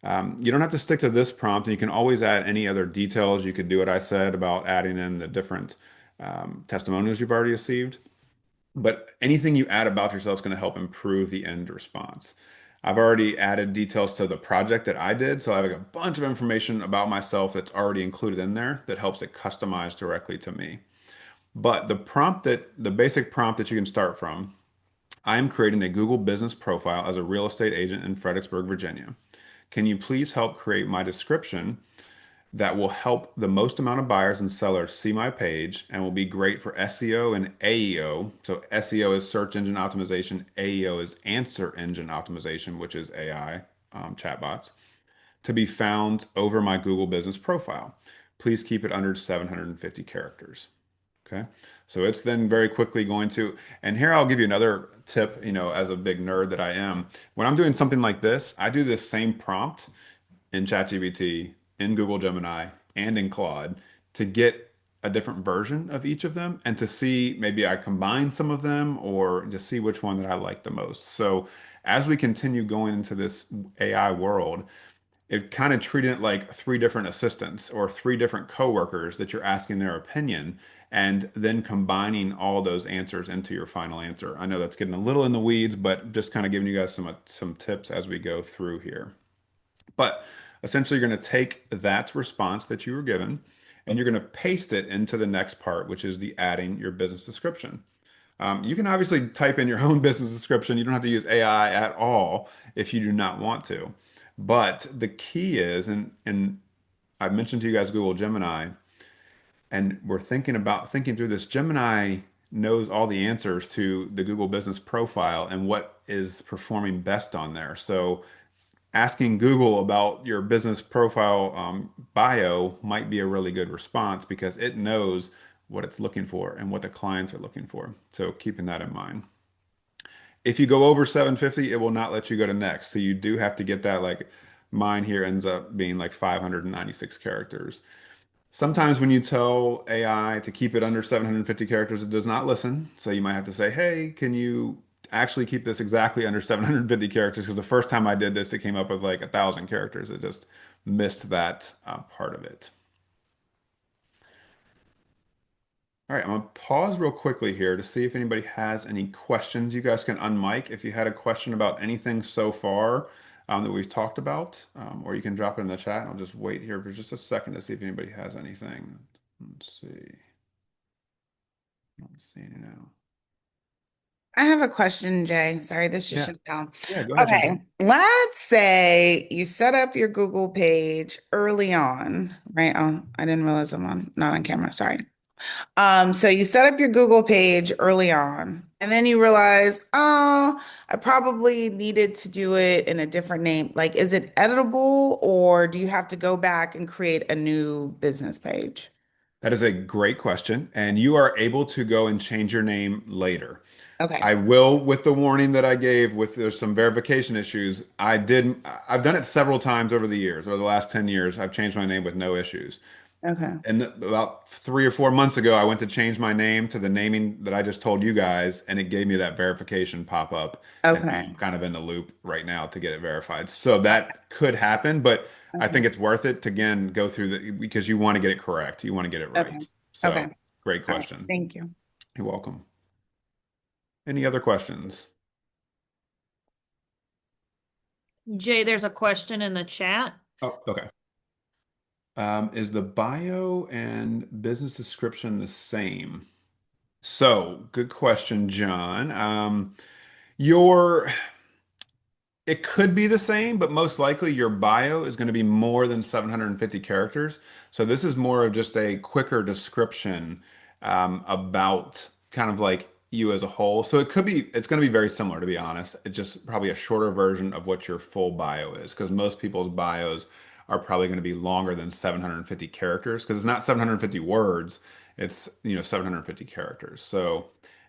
you don't have to stick to this prompt, and you can always add any other details. You could do what I said about adding in the different testimonials you've already received. But anything you add about yourself is going to help improve the end response. I've already added details to the project that I did, so I have like a bunch of information about myself that's already included in there that helps it customize directly to me. But the basic prompt that you can start from, I am creating a Google business profile as a real estate agent in Fredericksburg, Virginia. Can you please help create my description that will help the most amount of buyers and sellers see my page and will be great for SEO and AEO? So SEO is search engine optimization, AEO is answer engine optimization, which is AI chatbots. to be found over my Google business profile. Please keep it under 750 characters. Okay. So it's then very quickly going to, and here I'll give you another tip, as a big nerd that I am. When I'm doing something like this, I do this same prompt in ChatGPT, in Google Gemini, and in Claude to get a different version of each of them and to see maybe I combine some of them or just see which one that I like the most. So as we continue going into this AI world, it kind of treated it like three different assistants or three different coworkers that you're asking their opinion and then combining all those answers into your final answer. I know that's getting a little in the weeds, but just kind of giving you guys some tips as we go through here. But essentially, you're going to take that response that you were given and you're going to paste it into the next part, which is the adding your business description. You can obviously type in your own business description. You don't have to use AI at all if you do not want to. But the key is, and I've mentioned to you guys Google Gemini, and we're thinking through this. Gemini knows all the answers to the Google business profile and what is performing best on there. So asking Google about your business profile bio might be a really good response because it knows what it's looking for and what the clients are looking for. So keeping that in mind. If you go over 750, it will not let you go to next. So you do have to get that, like mine here ends up being like 596 characters. Sometimes when you tell AI to keep it under 750 characters, it does not listen. So you might have to say, hey, can you actually keep this exactly under 750 characters? Because the first time I did this, it came up with like 1,000 characters. It just missed that part of it. All right, I'm gonna pause real quickly here to see if anybody has any questions. You guys can unmic if you had a question about anything so far that we've talked about, or you can drop it in the chat. I'll just wait here for just a second to see if anybody has anything. Let's see. I don't see any now. I have a question, Jay. Sorry, this is Yeah, Chantel. yeah, go ahead, Okay, Chantel. let's say you set up your Google page early on, right? Oh, I didn't realize I'm not on camera. Sorry. So you set up your Google page early on, and then you realize, oh, I probably needed to do it in a different name. Like, is it editable, or do you have to go back and create a new business page? That is a great question, and you are able to go and change your name later. Okay. I will, with the warning that I gave, with there's some verification issues. I've done it several times over the years, over the last 10 years. I've changed my name with no issues. Okay. And about 3 or 4 months ago, I went to change my name to the naming that I just told you guys, and it gave me that verification pop up. And now Okay. I'm kind of in the loop right now to get it verified. So that could happen, but I think Okay. it's worth it to again go through because you want to get it correct. You want to get it Okay. right. Okay. So great All right. question. Thank you. You're welcome. Any other questions? Jay, there's a question in the chat. Oh, okay. Is the bio and business description the same? So, good question, John. Your It could be the same, but most likely your bio is going to be more than 750 characters. So this is more of just a quicker description about kind of like you as a whole. So it's going to be very similar, to be honest. It's just probably a shorter version of what your full bio is, because most people's bios are probably going to be longer than 750 characters, because it's not 750 words, it's 750 characters. So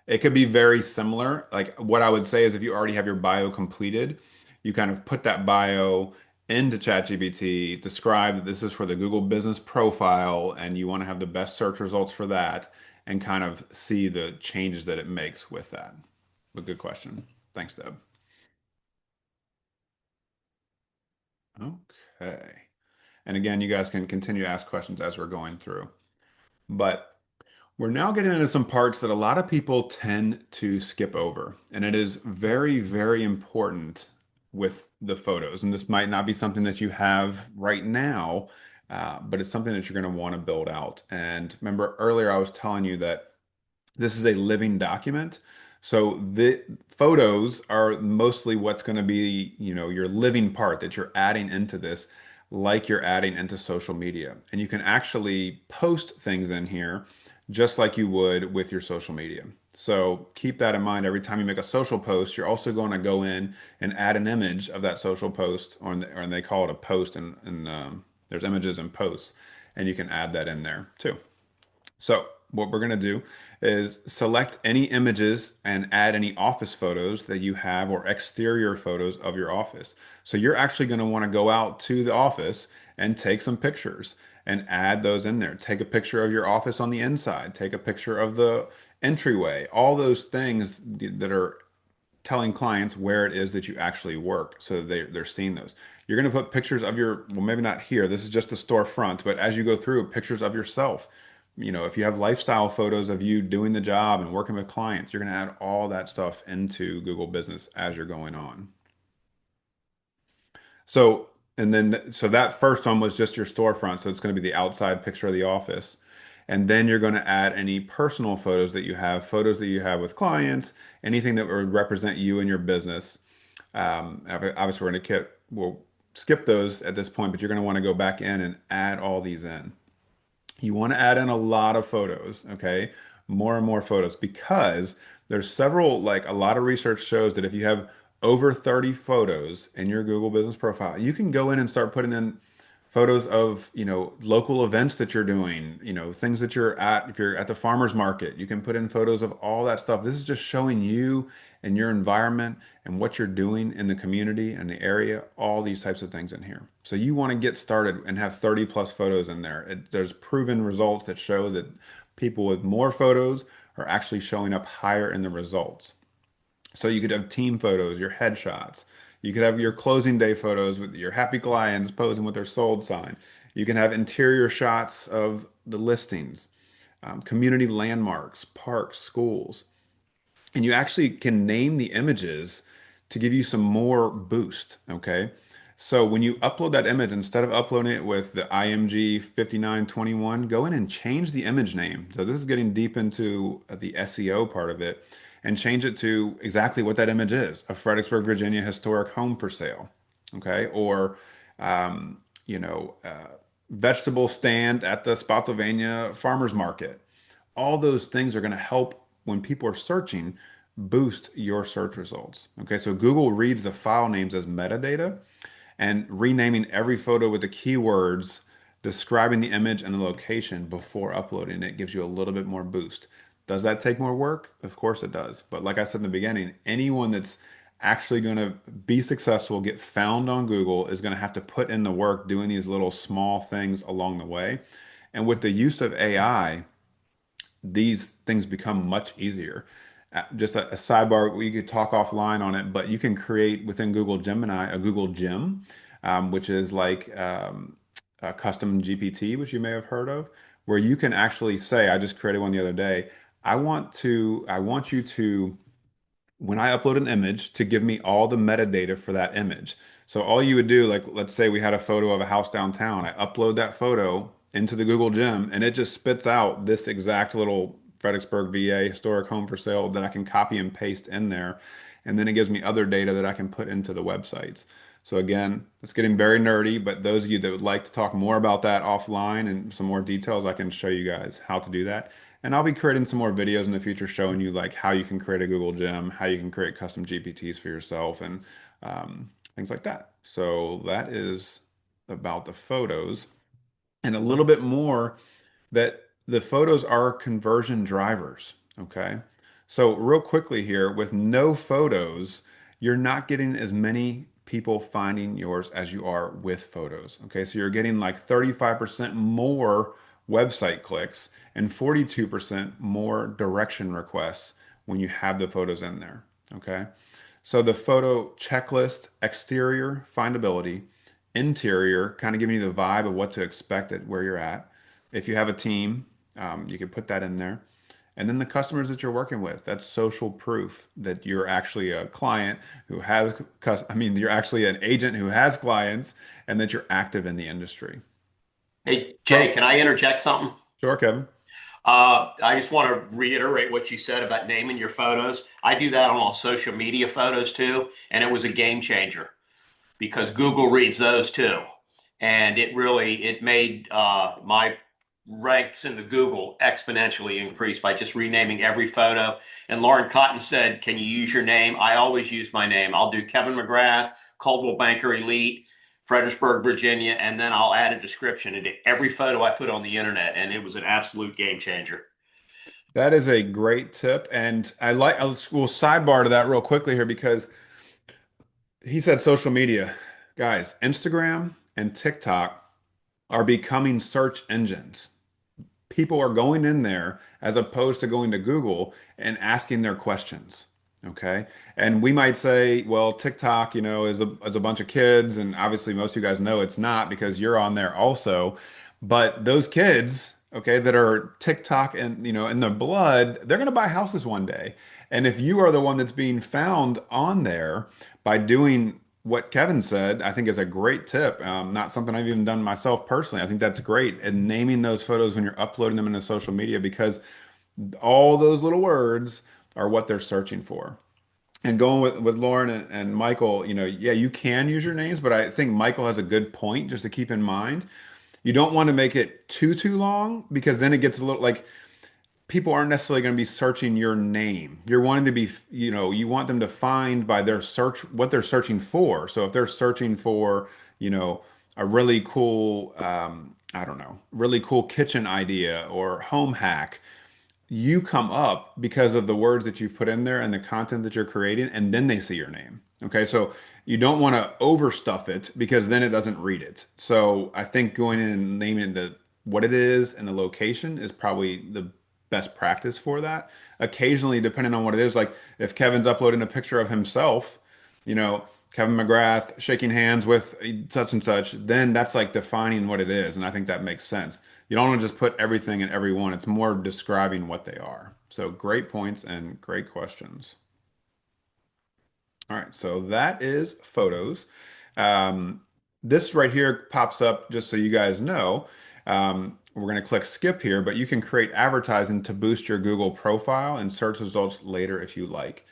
it could be very similar. Like what I would say is if you already have your bio completed, you kind of put that bio into ChatGPT, describe that this is for the Google business profile, and you want to have the best search results for that, and kind of see the changes that it makes with that. But good question. Thanks, Deb. Okay. And again, you guys can continue to ask questions as we're going through. But we're now getting into some parts that a lot of people tend to skip over, and it is very, very important with the photos. And this might not be something that you have right now, but it's something that you're going to want to build out. And remember earlier, I was telling you that this is a living document. So the photos are mostly what's going to be, your living part that you're adding into this, like you're adding into social media. And you can actually post things in here just like you would with your social media. So keep that in mind every time you make a social post. You're also going to go in and add an image of that social post, or they call it a post, and there's images and posts, and you can add that in there too. So what we're going to do is select any images and add any office photos that you have or exterior photos of your office. So you're actually going to want to go out to the office and take some pictures and add those in there. Take a picture of your office on the inside, take a picture of the entryway, all those things that are telling clients where it is that you actually work so they're seeing those. You're going to put pictures of your, well, maybe not here, this is just the storefront, but as you go through, pictures of yourself. If you have lifestyle photos of you doing the job and working with clients, you're going to add all that stuff into Google Business as you're going on. So, so that first one was just your storefront. So it's going to be the outside picture of the office. And then you're going to add any personal photos that you have with clients, anything that would represent you and your business. Obviously, we'll skip those at this point, but you're going to want to go back in and add all these in. You want to add in a lot of photos, okay? More and more photos because there's several, like a lot of research shows that if you have over 30 photos in your Google Business profile, you can go in and start putting in photos of, local events that you're doing, things that you're at. If you're at the farmer's market, you can put in photos of all that stuff. This is just showing you and your environment and what you're doing in the community and the area, all these types of things in here. So you want to get started and have 30 plus photos in there. There's proven results that show that people with more photos are actually showing up higher in the results. So you could have team photos, your headshots. You could have your closing day photos with your happy clients posing with their sold sign. You can have interior shots of the listings, community landmarks, parks, schools. And you actually can name the images to give you some more boost. Okay. So when you upload that image, instead of uploading it with the IMG 5921, go in and change the image name. So this is getting deep into the SEO part of it, and change it to exactly what that image is: a Fredericksburg, Virginia historic home for sale. Okay. Or, um, you know, uh, vegetable stand at the Spotsylvania farmers market. All those things are going to help when people are searching boost your search results. Okay, so Google reads the file names as metadata, and renaming every photo with the keywords describing the image and the location before uploading it gives you a little bit more boost. Does that take more work? Of course it does. But like I said in the beginning, anyone that's actually going to be successful, get found on Google, is going to have to put in the work doing these little small things along the way. And with the use of AI, these things become much easier. Just a sidebar, we could talk offline on it, but you can create within Google Gemini a Google Gem, which is like a custom GPT, which you may have heard of, where you can actually say, I just created one the other day. I want you to, when I upload an image, to give me all the metadata for that image. So all you would do, like let's say we had a photo of a house downtown, I upload that photo into the Google Gem and it just spits out this exact little Fredericksburg, VA historic home for sale that I can copy and paste in there. And then it gives me other data that I can put into the websites. So again, it's getting very nerdy, but those of you that would like to talk more about that offline and some more details, I can show you guys how to do that. And I'll be creating some more videos in the future showing you like how you can create a Google Gem, how you can create custom GPTs for yourself, and things like that. So that is about the photos, and a little bit more that the photos are conversion drivers. Okay. So, real quickly here, with no photos, you're not getting as many people finding yours as you are with photos. Okay. So, you're getting like 35% more website clicks and 42% more direction requests when you have the photos in there. Okay. So, the photo checklist: exterior, findability; interior, kind of giving you the vibe of what to expect at where you're at. If you have a team, you can put that in there. And then the customers that you're working with, that's social proof that you're actually a client who has, you're actually an agent who has clients and that you're active in the industry. Hey, Jay, So, can I interject something? sure, Kevin. I just want to reiterate what you said about naming your photos. I do that on all social media photos too, and it was a game changer because Google reads those too. And it made my ranks in the Google exponentially increased by just renaming every photo. And Lauren Cotton said, "Can you use your name?" I always use my name. I'll do Kevin McGrath, Coldwell Banker Elite, Fredericksburg, Virginia, and then I'll add a description into every photo I put on the internet. And it was an absolute game changer. That is a great tip. And we'll sidebar to that real quickly here because he said social media. Guys, Instagram and TikTok are becoming search engines. People are going in there as opposed to going to Google and asking their questions. Okay. And we might say, well, TikTok, is a bunch of kids. And obviously, most of you guys know it's not because you're on there also. But those kids, okay, that are TikTok and, in their blood, they're going to buy houses one day. And if you are the one that's being found on there by doing what Kevin said, I think is a great tip. Not something I've even done myself personally. I think that's great. And naming those photos when you're uploading them into social media because all those little words are what they're searching for. And going with Lauren and Michael, yeah, you can use your names, but I think Michael has a good point just to keep in mind. You don't want to make it too long because then it gets a little like people aren't necessarily going to be searching your name. You're wanting to be, you want them to find by their search what they're searching for. So if they're searching for, a really cool, I don't know, really cool kitchen idea or home hack, you come up because of the words that you've put in there and the content that you're creating, and then they see your name. Okay, so you don't want to overstuff it because then it doesn't read it. So I think going in and naming the what it is and the location is probably the best practice for that. Occasionally, depending on what it is, like if Kevin's uploading a picture of himself, Kevin McGrath shaking hands with such and such, then that's like defining what it is, and I think that makes sense. You don't want to just put everything in every one. It's more describing what they are. So great points and great questions. All right, so that is photos. Um, this right here pops up just so you guys know. We're going to click skip here, but you can create advertising to boost your Google profile and search results later if you like.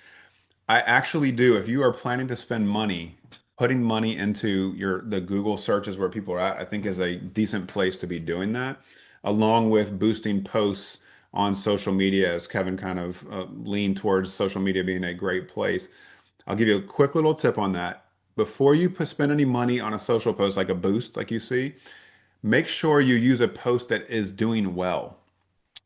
I actually do. If you are planning to spend money, putting money into the Google searches where people are at, I think is a decent place to be doing that, along with boosting posts on social media, as Kevin kind of leaned towards social media being a great place. I'll give you a quick little tip on that. Before you spend any money on a social post like a boost, like you see, make sure you use a post that is doing well.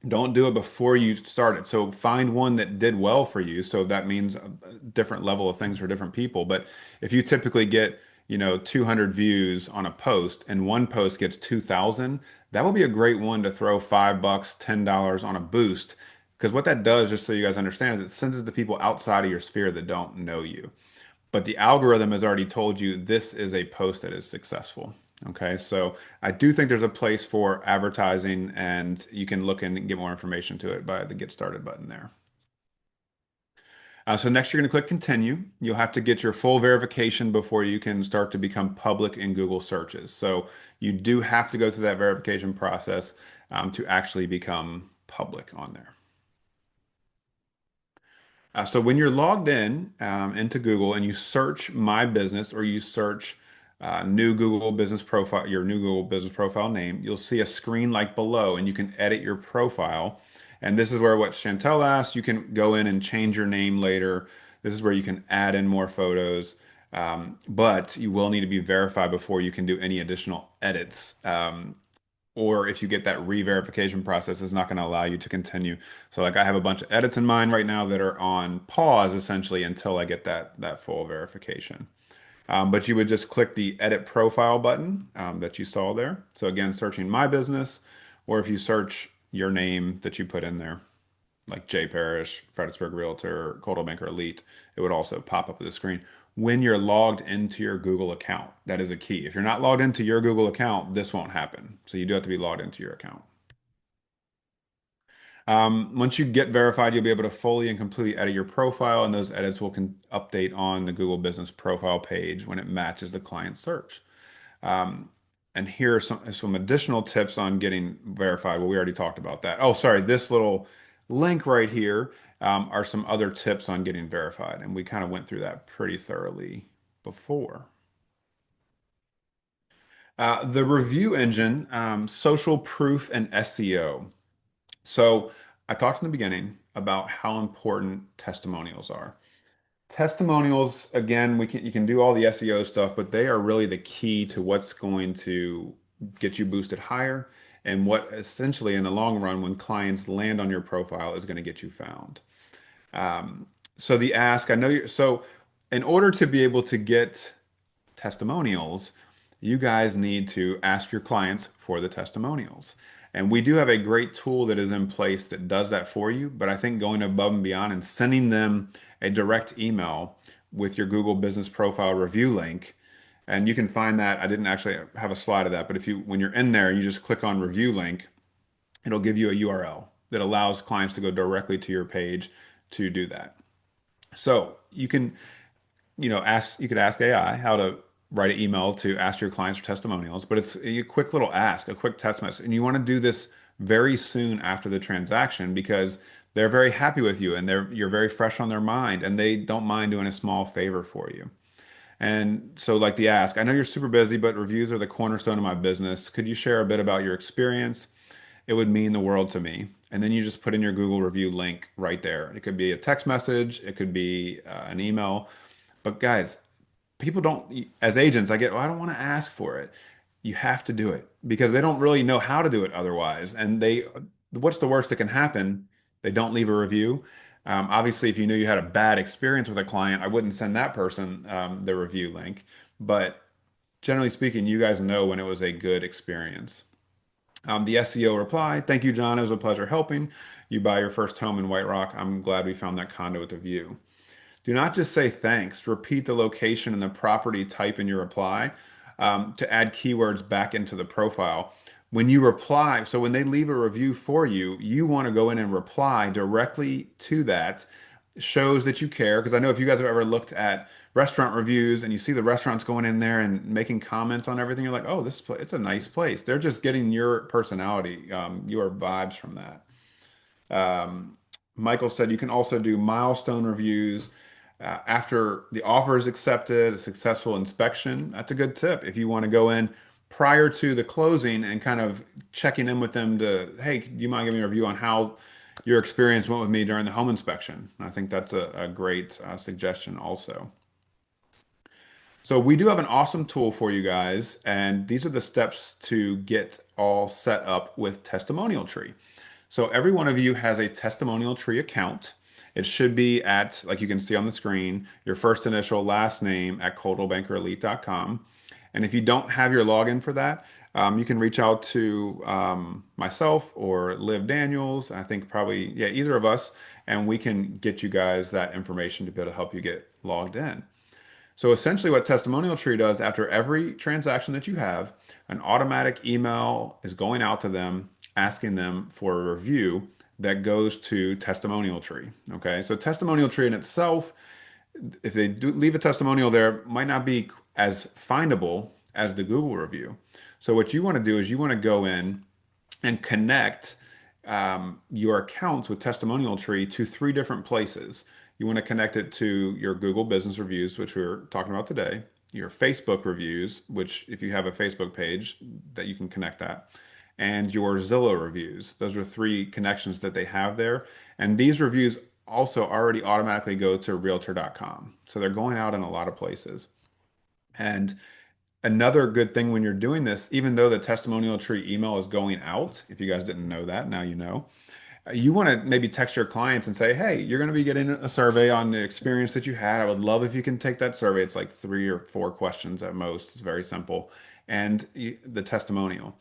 Don't do it before you start it. So find one that did well for you. So that means a different level of things for different people. But if you typically get, 200 views on a post and one post gets 2,000, that will be a great one to throw $5, $10 on a boost. Because what that does, just so you guys understand, is it sends it to people outside of your sphere that don't know you. But the algorithm has already told you this is a post that is successful. Okay, so I do think there's a place for advertising, and you can look and get more information to it by the Get Started button there. So next, you're going to click Continue. You'll have to get your full verification before you can start to become public in Google searches. So you do have to go through that verification process to actually become public on there. So when you're logged in into Google and you search My Business or you search new Google Business Profile, your new Google Business Profile name, you'll see a screen like below and you can edit your profile. And this is where what Chantel asked, you can go in and change your name later. This is where you can add in more photos. But you will need to be verified before you can do any additional edits. Or if you get that re-verification process, it's not going to allow you to continue. So like I have a bunch of edits in mind right now that are on pause essentially until I get that full verification. But you would just click the edit profile button that you saw there. So again, searching my business, or if you search your name that you put in there, like Jay Parrish, Fredericksburg Realtor, Coldwell Banker Elite, it would also pop up at the screen when you're logged into your Google account. That is a key. If you're not logged into your Google account, this won't happen. So you do have to be logged into your account. Once you get verified, you'll be able to fully and completely edit your profile, and those edits will update on the Google Business Profile page when it matches the client search. Um, and here are some additional tips on getting verified. Well, we already talked about that. Oh, sorry, this little link right here are some other tips on getting verified, and we kind of went through that pretty thoroughly before. The review engine, social proof and SEO. So I talked in the beginning about how important testimonials are. Testimonials, again, you can do all the SEO stuff, but they are really the key to what's going to get you boosted higher and what essentially in the long run, when clients land on your profile, is going to get you found. Um, so the ask, I know you so in order to be able to get testimonials, you guys need to ask your clients for the testimonials. And we do have a great tool that is in place that does that for you. But I think going above and beyond and sending them a direct email with your Google Business Profile review link, and you can find that. I didn't actually have a slide of that, but if you, when you're in there, you just click on review link, it'll give you a URL that allows clients to go directly to your page to do that. So you can you could ask AI how to write an email to ask your clients for testimonials, but it's a quick little ask, a quick text message. And you want to do this very soon after the transaction because they're very happy with you and you're very fresh on their mind and they don't mind doing a small favor for you. And so like the ask, I know you're super busy, but reviews are the cornerstone of my business. Could you share a bit about your experience? It would mean the world to me. And then you just put in your Google review link right there. It could be a text message, it could be an email. But guys, people don't, as agents, I get, well, I don't want to ask for it. You have to do it because they don't really know how to do it otherwise. And what's the worst that can happen? They don't leave a review. Obviously, if you knew you had a bad experience with a client, I wouldn't send that person the review link. But generally speaking, you guys know when it was a good experience. The SEO reply, thank you, John. It was a pleasure helping you buy your first home in White Rock. I'm glad we found that condo with a view. Do not just say thanks. Repeat the location and the property type in your reply to add keywords back into the profile. When you reply, so when they leave a review for you, you want to go in and reply directly to that. Shows that you care. Because I know if you guys have ever looked at restaurant reviews and you see the restaurants going in there and making comments on everything, you're like, oh, it's a nice place. They're just getting your personality, your vibes from that. Um, Michael said you can also do milestone reviews after the offer is accepted, a successful inspection. That's a good tip. If you want to go in prior to the closing and kind of checking in with them to, hey, do you mind giving me a review on how your experience went with me during the home inspection? I think that's a great suggestion also. So we do have an awesome tool for you guys, and these are the steps to get all set up with Testimonial Tree. So every one of you has a Testimonial Tree account. It should be at, like you can see on the screen, your first initial last name at coldwellbankerelite.com. And if you don't have your login for that, you can reach out to myself or Liv Daniels. I think probably, yeah, either of us, and we can get you guys that information to be able to help you get logged in. So essentially what Testimonial Tree does after every transaction that you have, an automatic email is going out to them asking them for a review that goes to Testimonial Tree. Okay, so Testimonial Tree in itself, if they do leave a testimonial there, might not be as findable as the Google review. So what you want to do is you want to go in and connect your accounts with Testimonial Tree to three different places. You want to connect it to your Google Business Reviews, which we are talking about today, your Facebook reviews, which if you have a Facebook page, that you can connect that, and your Zillow reviews. Those are three connections that they have there. And these reviews also already automatically go to Realtor.com. So they're going out in a lot of places. And another good thing when you're doing this, even though the testimonial tree email is going out, if you guys didn't know that, now you know, you want to maybe text your clients and say, hey, you're going to be getting a survey on the experience that you had. I would love if you can take that survey. It's like 3 or 4 questions at most. It's very simple. And the testimonial.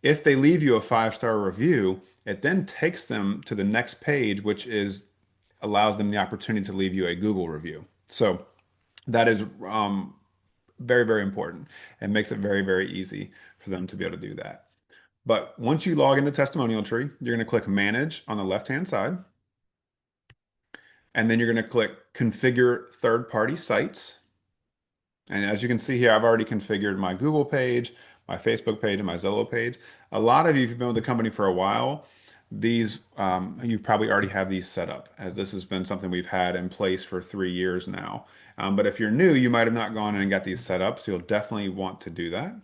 If they leave you a 5-star review, it then takes them to the next page, which is allows them the opportunity to leave you a Google review. So that is very, very important and makes it very, very easy for them to be able to do that. But once you log into Testimonial Tree, you're going to click Manage on the left-hand side. And then you're going to click Configure Third-Party Sites. And as you can see here, I've already configured my Google page, my Facebook page, and my Zillow page. A lot of you, if you've been with the company for a while, these you probably already have these set up, as this has been something we've had in place for 3 years now. But if you're new, you might have not gone in and got these set up, so you'll definitely want to do that.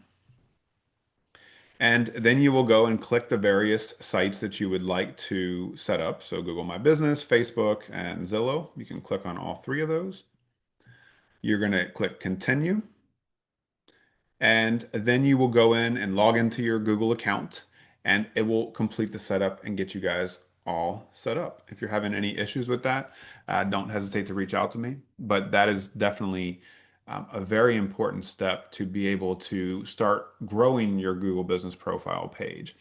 And then you will go and click the various sites that you would like to set up. So Google My Business, Facebook, and Zillow. You can click on all three of those. You're going to click Continue. And then you will go in and log into your Google account, and it will complete the setup and get you guys all set up. If you're having any issues with that, don't hesitate to reach out to me. But that is definitely a very important step to be able to start growing your Google Business Profile page.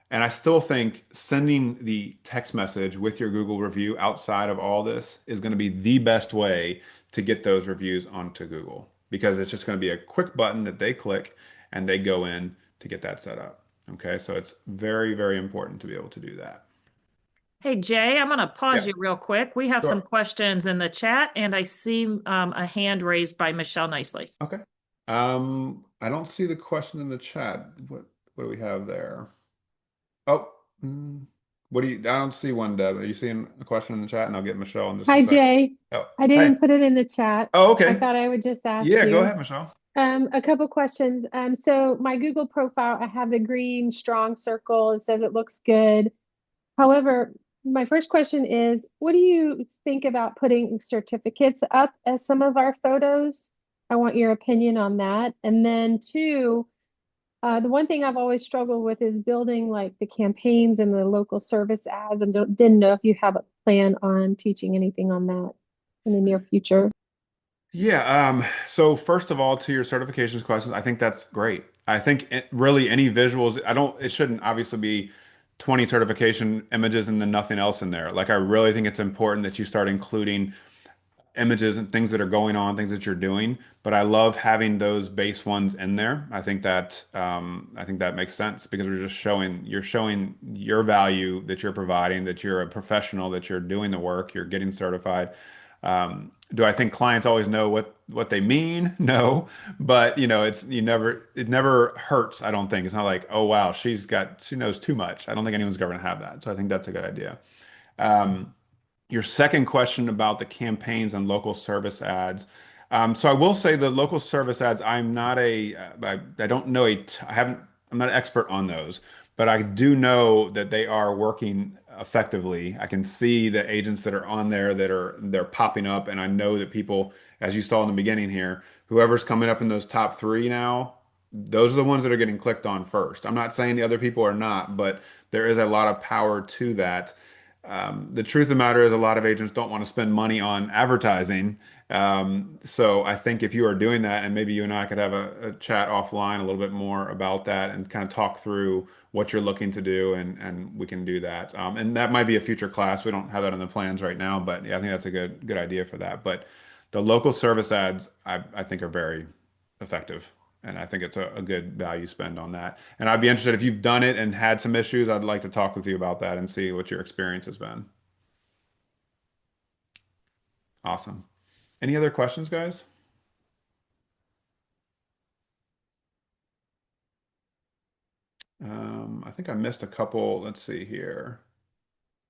And I still think sending the text message with your Google review outside of all this is going to be the best way to get those reviews onto Google, because it's just going to be a quick button that they click and they go in to get that set up. Okay, so it's very, very important to be able to do that. Hey, Jay, I'm going to pause Yeah, you real quick. We have some sure. questions in the chat, and I see a hand raised by Michelle Nicely. Okay. I don't see the question in the chat. What do we have there? Oh, mm, what do you? I don't see one, Deb. Are you seeing a question in the chat? And I'll get Michelle in just a Hi, second. Jay. Oh, I hey. didn't put it in the chat. Oh, I okay. thought I would just ask Yeah, go you. ahead, Michelle. A couple questions. So my Google profile, I have the green strong circle. It says it looks good. However, my first question is, what do you think about putting certificates up as some of our photos? I want your opinion on that. And then two, the one thing I've always struggled with is building like the campaigns and the local service ads, and didn't know if you have a plan on teaching anything on that in the near future. Yeah, so first of all, to your certifications questions, I think that's great. I think really any visuals, it shouldn't obviously be 20 certification images and then nothing else in there. Like, I really think it's important that you start including images and things that are going on, things that you're doing. But I love having those base ones in there. I think that makes sense because you're showing your value that you're providing, that you're a professional, that you're doing the work, you're getting certified. Do I think clients always know what they mean? No, but it never hurts. I don't think it's not like, oh wow, she knows too much. I don't think anyone's going to have that. So I think that's a good idea. Your second question about the campaigns and local service ads. So I will say the local service ads, I don't know I'm not an expert on those, but I do know that they are working effectively. I can see the agents that are on there they're popping up, and I know that people, as you saw in the beginning here, whoever's coming up in those top three now, those are the ones that are getting clicked on first. I'm not saying the other people are not, but there is a lot of power to that. The truth of the matter is a lot of agents don't want to spend money on advertising. So I think if you are doing that, and maybe you and I could have a chat offline a little bit more about that and kind of talk through what you're looking to do, and we can do that. And that might be a future class. We don't have that in the plans right now, but yeah, I think that's a good idea for that. But the local service ads, I think are very effective. And I think it's a good value spend on that. And I'd be interested if you've done it and had some issues. I'd like to talk with you about that and see what your experience has been. Awesome. Any other questions, guys? I think I missed a couple. Let's see here.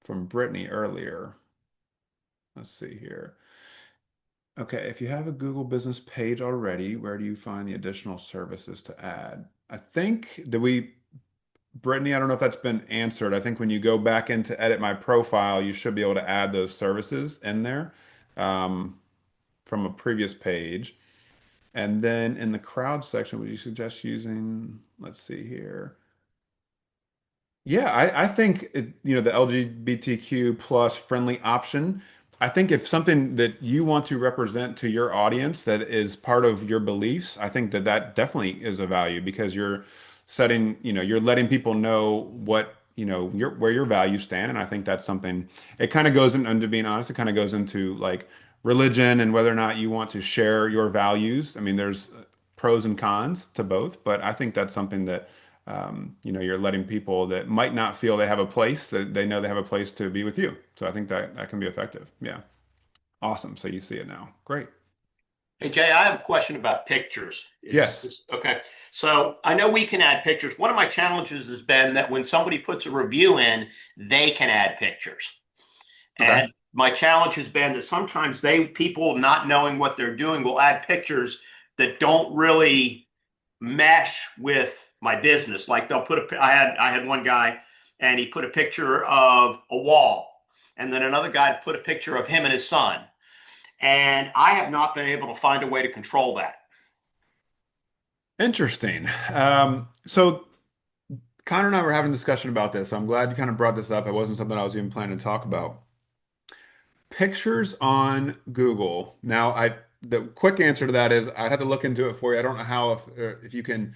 From Brittany earlier. Let's see here. Okay, if you have a Google business page already, where do you find the additional services to add? I think, Brittany, I don't know if that's been answered. I think when you go back in to edit my profile, you should be able to add those services in there um, from a previous page. And then in the crowd section, would you suggest using, let's see here. Yeah, I think the LGBTQ plus friendly option. I think if something that you want to represent to your audience that is part of your beliefs, I think that that definitely is a value because you're letting people know where your values stand. And I think that's something, it kind of goes in, and to being honest, it kind of goes into like religion and whether or not you want to share your values. I mean, there's pros and cons to both, but I think that's something that you're letting people that might not feel they have a place that they know they have a place to be with you. So I think that can be effective. Yeah. Awesome. So you see it now. Great. Hey, Jay, I have a question about pictures. Yes. Okay? So I know we can add pictures. One of my challenges has been that when somebody puts a review in, they can add pictures. Okay. And my challenge has been that sometimes people not knowing what they're doing will add pictures that don't really mesh with my business. Like they'll put I had one guy and he put a picture of a wall, and then another guy put a picture of him and his son. And I have not been able to find a way to control that. Interesting. So Connor and I were having a discussion about this. So I'm glad you kind of brought this up. It wasn't something I was even planning to talk about. Pictures on Google. Now, the quick answer to that is I'd have to look into it for you. I don't know how if you can.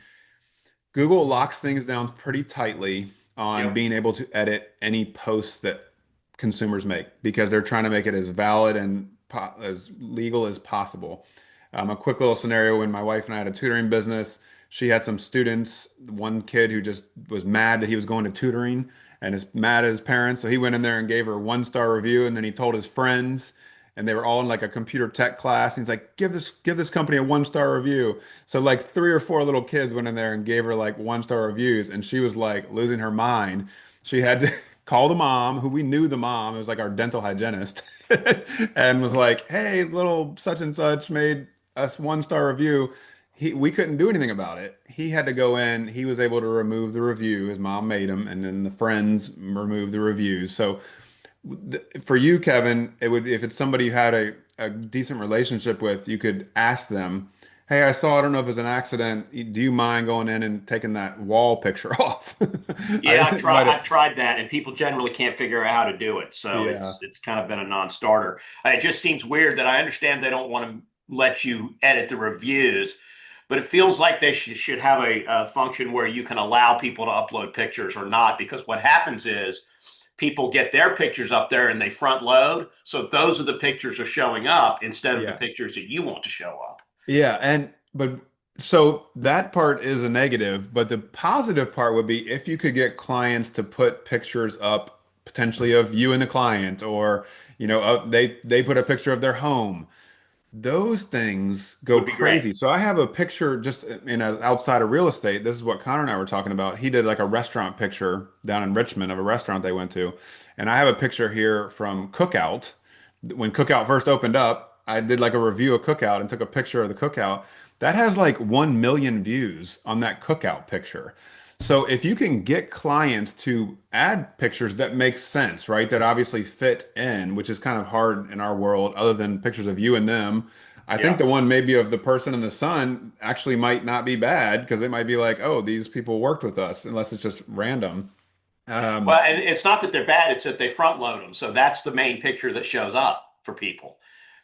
Google locks things down pretty tightly on Yep. being able to edit any posts that consumers make because they're trying to make it as valid and as legal as possible. A quick little scenario when my wife and I had a tutoring business, she had some students, one kid who just was mad that he was going to tutoring and is mad at his parents. So he went in there and gave her a 1-star review, and then he told his friends, and they were all in like a computer tech class. And he's like, give this company a 1-star review. So like 3 or 4 little kids went in there and gave her like 1-star reviews, and she was like losing her mind. She had to call the mom, who we knew the mom, it was like our dental hygienist, and was like, "Hey, little such and such made us 1-star review." We couldn't do anything about it. He had to go in. He was able to remove the review. His mom made him, and then the friends removed the reviews. So for you, Kevin, it would if it's somebody you had a decent relationship with, you could ask them, "Hey, I don't know if it's an accident. Do you mind going in and taking that wall picture off?" Yeah, Might have, I've tried that, and people generally can't figure out how to do it. So yeah. it's kind of been a non-starter. It just seems weird that I understand they don't want to let you edit the reviews, but it feels like they should have a function where you can allow people to upload pictures or not. Because what happens is people get their pictures up there and they front load, so those are the pictures are showing up instead of the Yeah. pictures that you want to show up. Yeah, but so that part is a negative, but the positive part would be if you could get clients to put pictures up potentially of you and the client, or they put a picture of their home. Those things go Would be great. crazy. So I have a picture just outside of real estate. This is what Connor and I were talking about. He did like a restaurant picture down in Richmond of a restaurant they went to, and I have a picture here from Cookout. When Cookout first opened up, I did like a review of Cookout and took a picture of the Cookout. That has like 1 million views on that Cookout picture. So if you can get clients to add pictures that make sense, right? That obviously fit in, which is kind of hard in our world, other than pictures of you and them. I think Yeah. the one maybe of the person and the son actually might not be bad because it might be like, oh, these people worked with us, unless it's just random. Um, Well, and it's not that they're bad, it's that they front load them. So that's the main picture that shows up for people.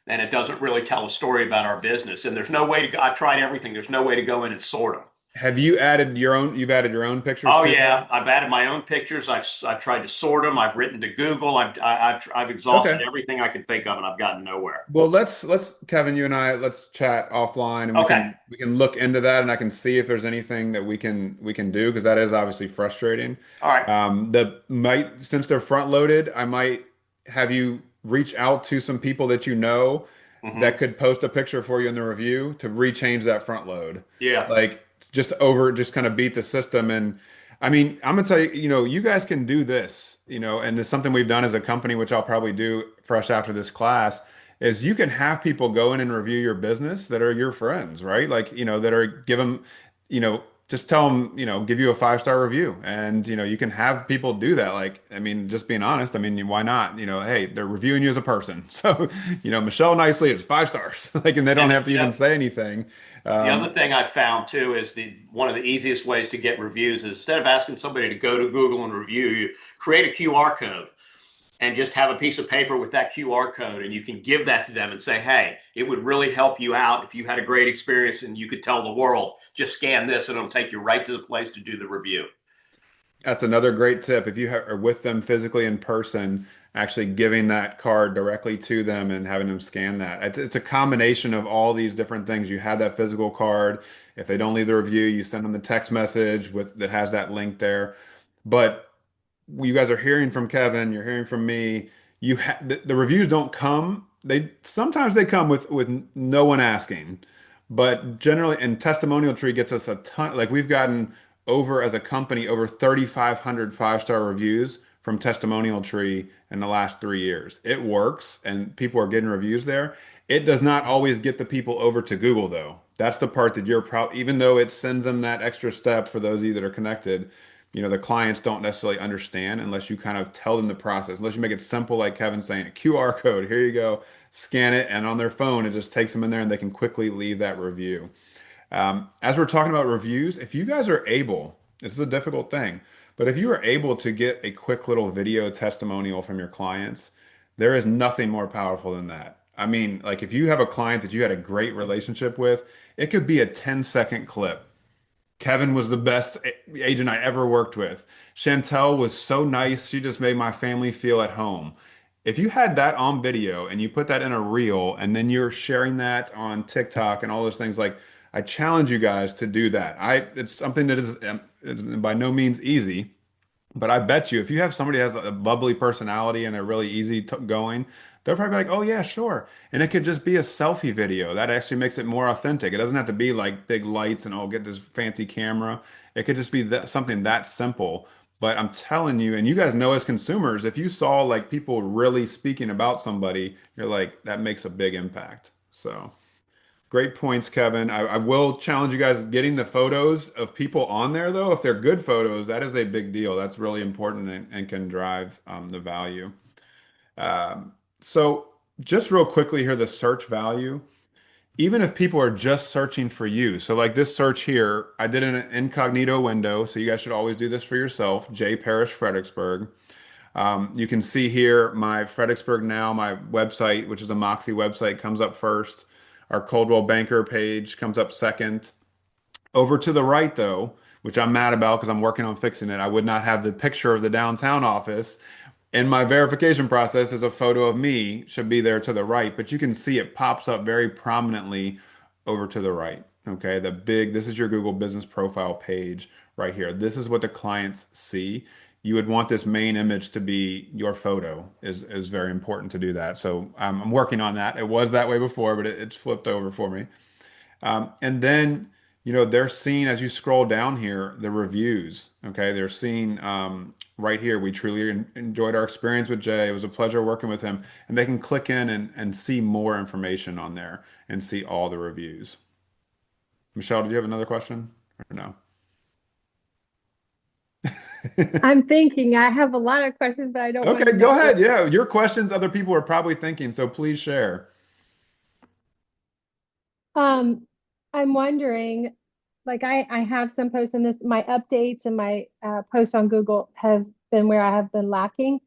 And it doesn't really tell a story about our business. And there's no way to go, I've tried everything. There's no way to go in and sort them. have you added your own? You've added your own pictures Oh too? yeah, I've added my own pictures. I've tried to sort them. I've written to Google. I've exhausted Okay. everything I can think of, and I've gotten nowhere. Well, let's Kevin, you and I, let's chat offline, and we Okay. can we can look into that, and I can see if there's anything that we can do because that is obviously frustrating. All right. The might since they're front loaded, I might have you reach out to some people that you know Hmm. that could post a picture for you in the review to rechange that front load. Yeah. Like just kind of beat the system. And I mean, I'm gonna tell you, you guys can do this, and it's something we've done as a company, which I'll probably do fresh after this class, is you can have people go in and review your business that are your friends, right? Like, that are give them, just tell them, give you a 5-star review. And, you can have people do that. Like, I mean, just being honest, I mean, why not? Hey, they're reviewing you as a person. So, Michelle Nicely is 5 stars. Like, and they don't And have to even say anything. the other Um, thing I've found too is the one of the easiest ways to get reviews is instead of asking somebody to go to Google and review, you create a QR code and just have a piece of paper with that QR code, and you can give that to them and say, "Hey, it would really help you out if you had a great experience and you could tell the world. Just scan this, and it'll take you right to the place to do the review." That's another great tip. If you are with them physically in person, actually giving that card directly to them and having them scan that. It's a combination of all these different things. You have that physical card. If they don't leave the review, you send them the text message with that has that link there. But you guys are hearing from Kevin, you're hearing from me. The reviews don't come. They sometimes they come with no one asking, but generally, and Testimonial Tree gets us a ton. Like we've gotten over as a company over 3,500 5-star reviews from Testimonial Tree in the last 3 years. It works, and people are getting reviews there. It does not always get the people over to Google though. That's the part that you're probably, even though it sends them that extra step for those of you that are connected, the clients don't necessarily understand unless you kind of tell them the process, unless you make it simple, like Kevin's saying, a QR code, here you go, scan it, and on their phone, it just takes them in there and they can quickly leave that review. As we're talking about reviews, if you guys are able, this is a difficult thing, but if you are able to get a quick little video testimonial from your clients, there is nothing more powerful than that. I mean, like if you have a client that you had a great relationship with, it could be a 10-second clip. Kevin was the best agent I ever worked with. Chantel was so nice. She just made my family feel at home. If you had that on video and you put that in a reel and then you're sharing that on TikTok and all those things, like I challenge you guys to do that. It's something that is by no means easy. But I bet you, if you have somebody who has a bubbly personality and they're really easy going, they'll probably be like, "Oh yeah, sure." And it could just be a selfie video. That actually makes it more authentic. It doesn't have to be like big lights and oh, get this fancy camera. It could just be something that simple. But I'm telling you, and you guys know as consumers, if you saw like people really speaking about somebody, you're like, that makes a big impact. So. Great points, Kevin. I will challenge you guys getting the photos of people on there, though. If they're good photos, that is a big deal. That's really important and can drive the value. So, just real quickly here, the search value. Even if people are just searching for you, so like this search here, I did an incognito window, so you guys should always do this for yourself. Jay Parrish, Fredericksburg. You can see here my Fredericksburg Now, my website, which is a Moxie website, comes up first. Our Coldwell Banker page comes up second. Over to the right, though, which I'm mad about because I'm working on fixing it, I would not have the picture of the downtown office. In my verification process, is a photo of me, should be there to the right, but you can see it pops up very prominently over to the right. Okay, this is your Google Business Profile page right here. This is what the clients see. You would want this main image to be your photo is very important to do that. So I'm working on that. It was that way before, but it's flipped over for me. And then, they're seeing as you scroll down here, the reviews. Okay. They're seeing right here, we truly enjoyed our experience with Jay. It was a pleasure working with him. And they can click in and see more information on there and see all the reviews. Michelle, did you have another question or no? I'm thinking I have a lot of questions, but I don't want Okay, to go not ahead. listen. Yeah, your questions other people are probably thinking, so please share. Um, I'm wondering, like I have some posts in this, my updates and my posts on Google have been where I have been lacking.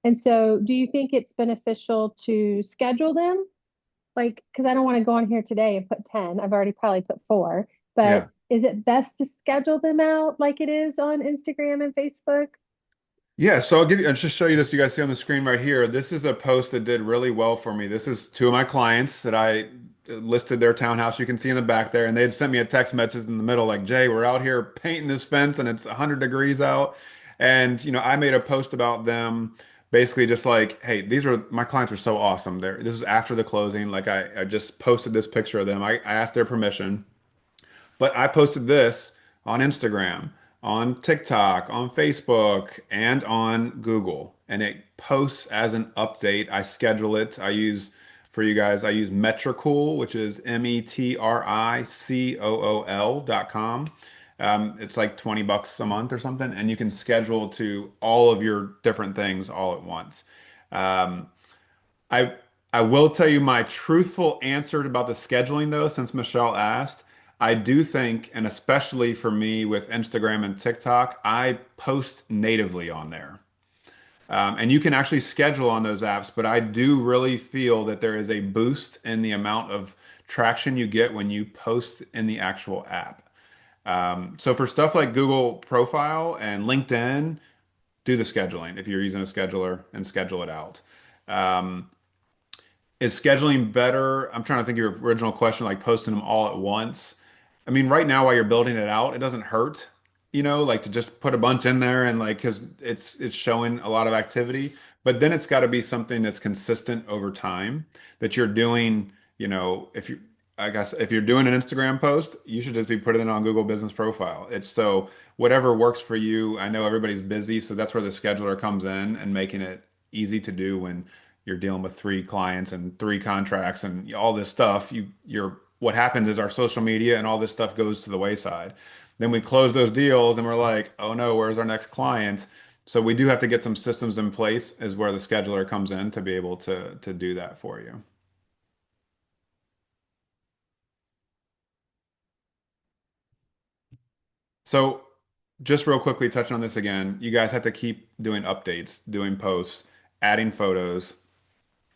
And so do you think it's beneficial to schedule them? Like, because I don't want to go on here today and put 10. I've already probably put four, but Yeah. is it best to schedule them out like it is on Instagram and Facebook? Yeah, so I'll just show you this. You guys see on the screen right here. This is a post that did really well for me. This is two of my clients that I listed their townhouse. You can see in the back there, and they had sent me a text message in the middle like, "Jay, we're out here painting this fence, and it's 100 degrees out." And I made a post about them, basically just like, "Hey, these are my clients are so awesome. This is after the closing. Like I just posted this picture of them. I asked their permission." But I posted this on Instagram, on TikTok, on Facebook, and on Google. And it posts as an update. I schedule it. For you guys, I use Metricool, which is metricool.com. It's like 20 bucks a month or something, and you can schedule to all of your different things all at once. Um, I I will tell you my truthful answer about the scheduling though, since Michelle asked. I do think, and especially for me with Instagram and TikTok, I post natively on there. And you can actually schedule on those apps, but I do really feel that there is a boost in the amount of traction you get when you post in the actual app. So for stuff like Google Profile and LinkedIn, do the scheduling if you're using a scheduler and schedule it out. Um, is scheduling better? I'm trying to think of your original question, like posting them all at once. I mean, right now while you're building it out, it doesn't hurt, like to just put a bunch in there and like because it's showing a lot of activity. But then it's got to be something that's consistent over time that you're doing, if you I guess if you're doing an Instagram post, you should just be putting it on Google Business Profile. It's so whatever works for you. I know everybody's busy, so that's where the scheduler comes in and making it easy to do when you're dealing with three clients and three contracts and all this stuff. You're what happens is our social media and all this stuff goes to the wayside. Then we close those deals and we're like, oh no, where's our next client? So we do have to get some systems in place is where the scheduler comes in to be able to do that for you. So just real quickly touching on this again, you guys have to keep doing updates, doing posts, adding photos.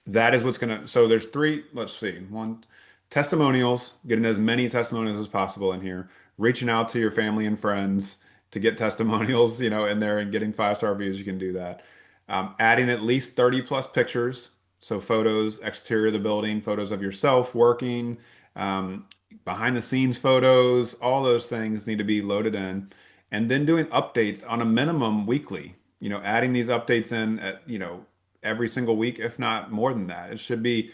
That is what's gonna, so there's three, let's see, one, testimonials, getting as many testimonials as possible in here, reaching out to your family and friends to get testimonials, in there and getting 5-star reviews, you can do that. Adding at least 30 plus pictures, so photos, exterior of the building, photos of yourself working, um, behind the scenes photos, all those things need to be loaded in. And then doing updates on a minimum weekly, adding these updates in at, every single week, if not more than that. It should be.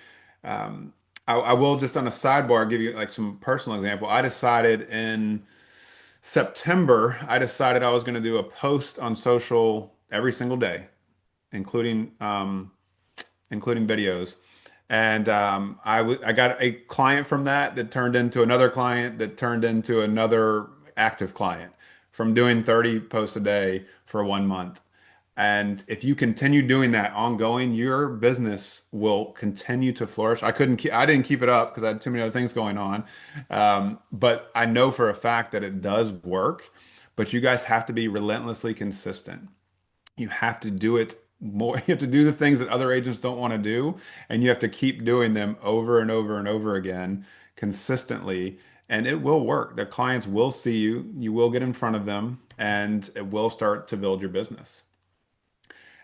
I will just on a sidebar give you like some personal example. I decided in September, I decided I was going to do a post on social every single day, including including videos. And I got a client from that turned into another client that turned into another active client from doing 30 posts a day for 1 month. And if you continue doing that ongoing, your business will continue to flourish. I didn't keep it up because I had too many other things going on. But I know for a fact that it does work. But you guys have to be relentlessly consistent. You have to do it more. You have to do the things that other agents don't want to do, and you have to keep doing them over and over and over again consistently, and it will work. The clients will see you, you will get in front of them, and it will start to build your business.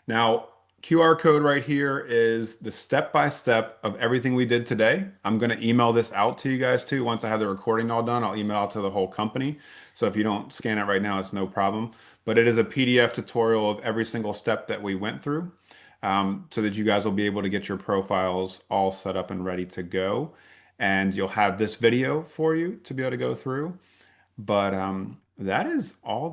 Now, QR code right here is the step-by-step of everything we did today. I'm going to email this out to you guys too. Once I have the recording all done, I'll email out to the whole company. So if you don't scan it right now, it's no problem. But it is a PDF tutorial of every single step that we went through, so that you guys will be able to get your profiles all set up and ready to go. And you'll have this video for you to be able to go through. But that is all.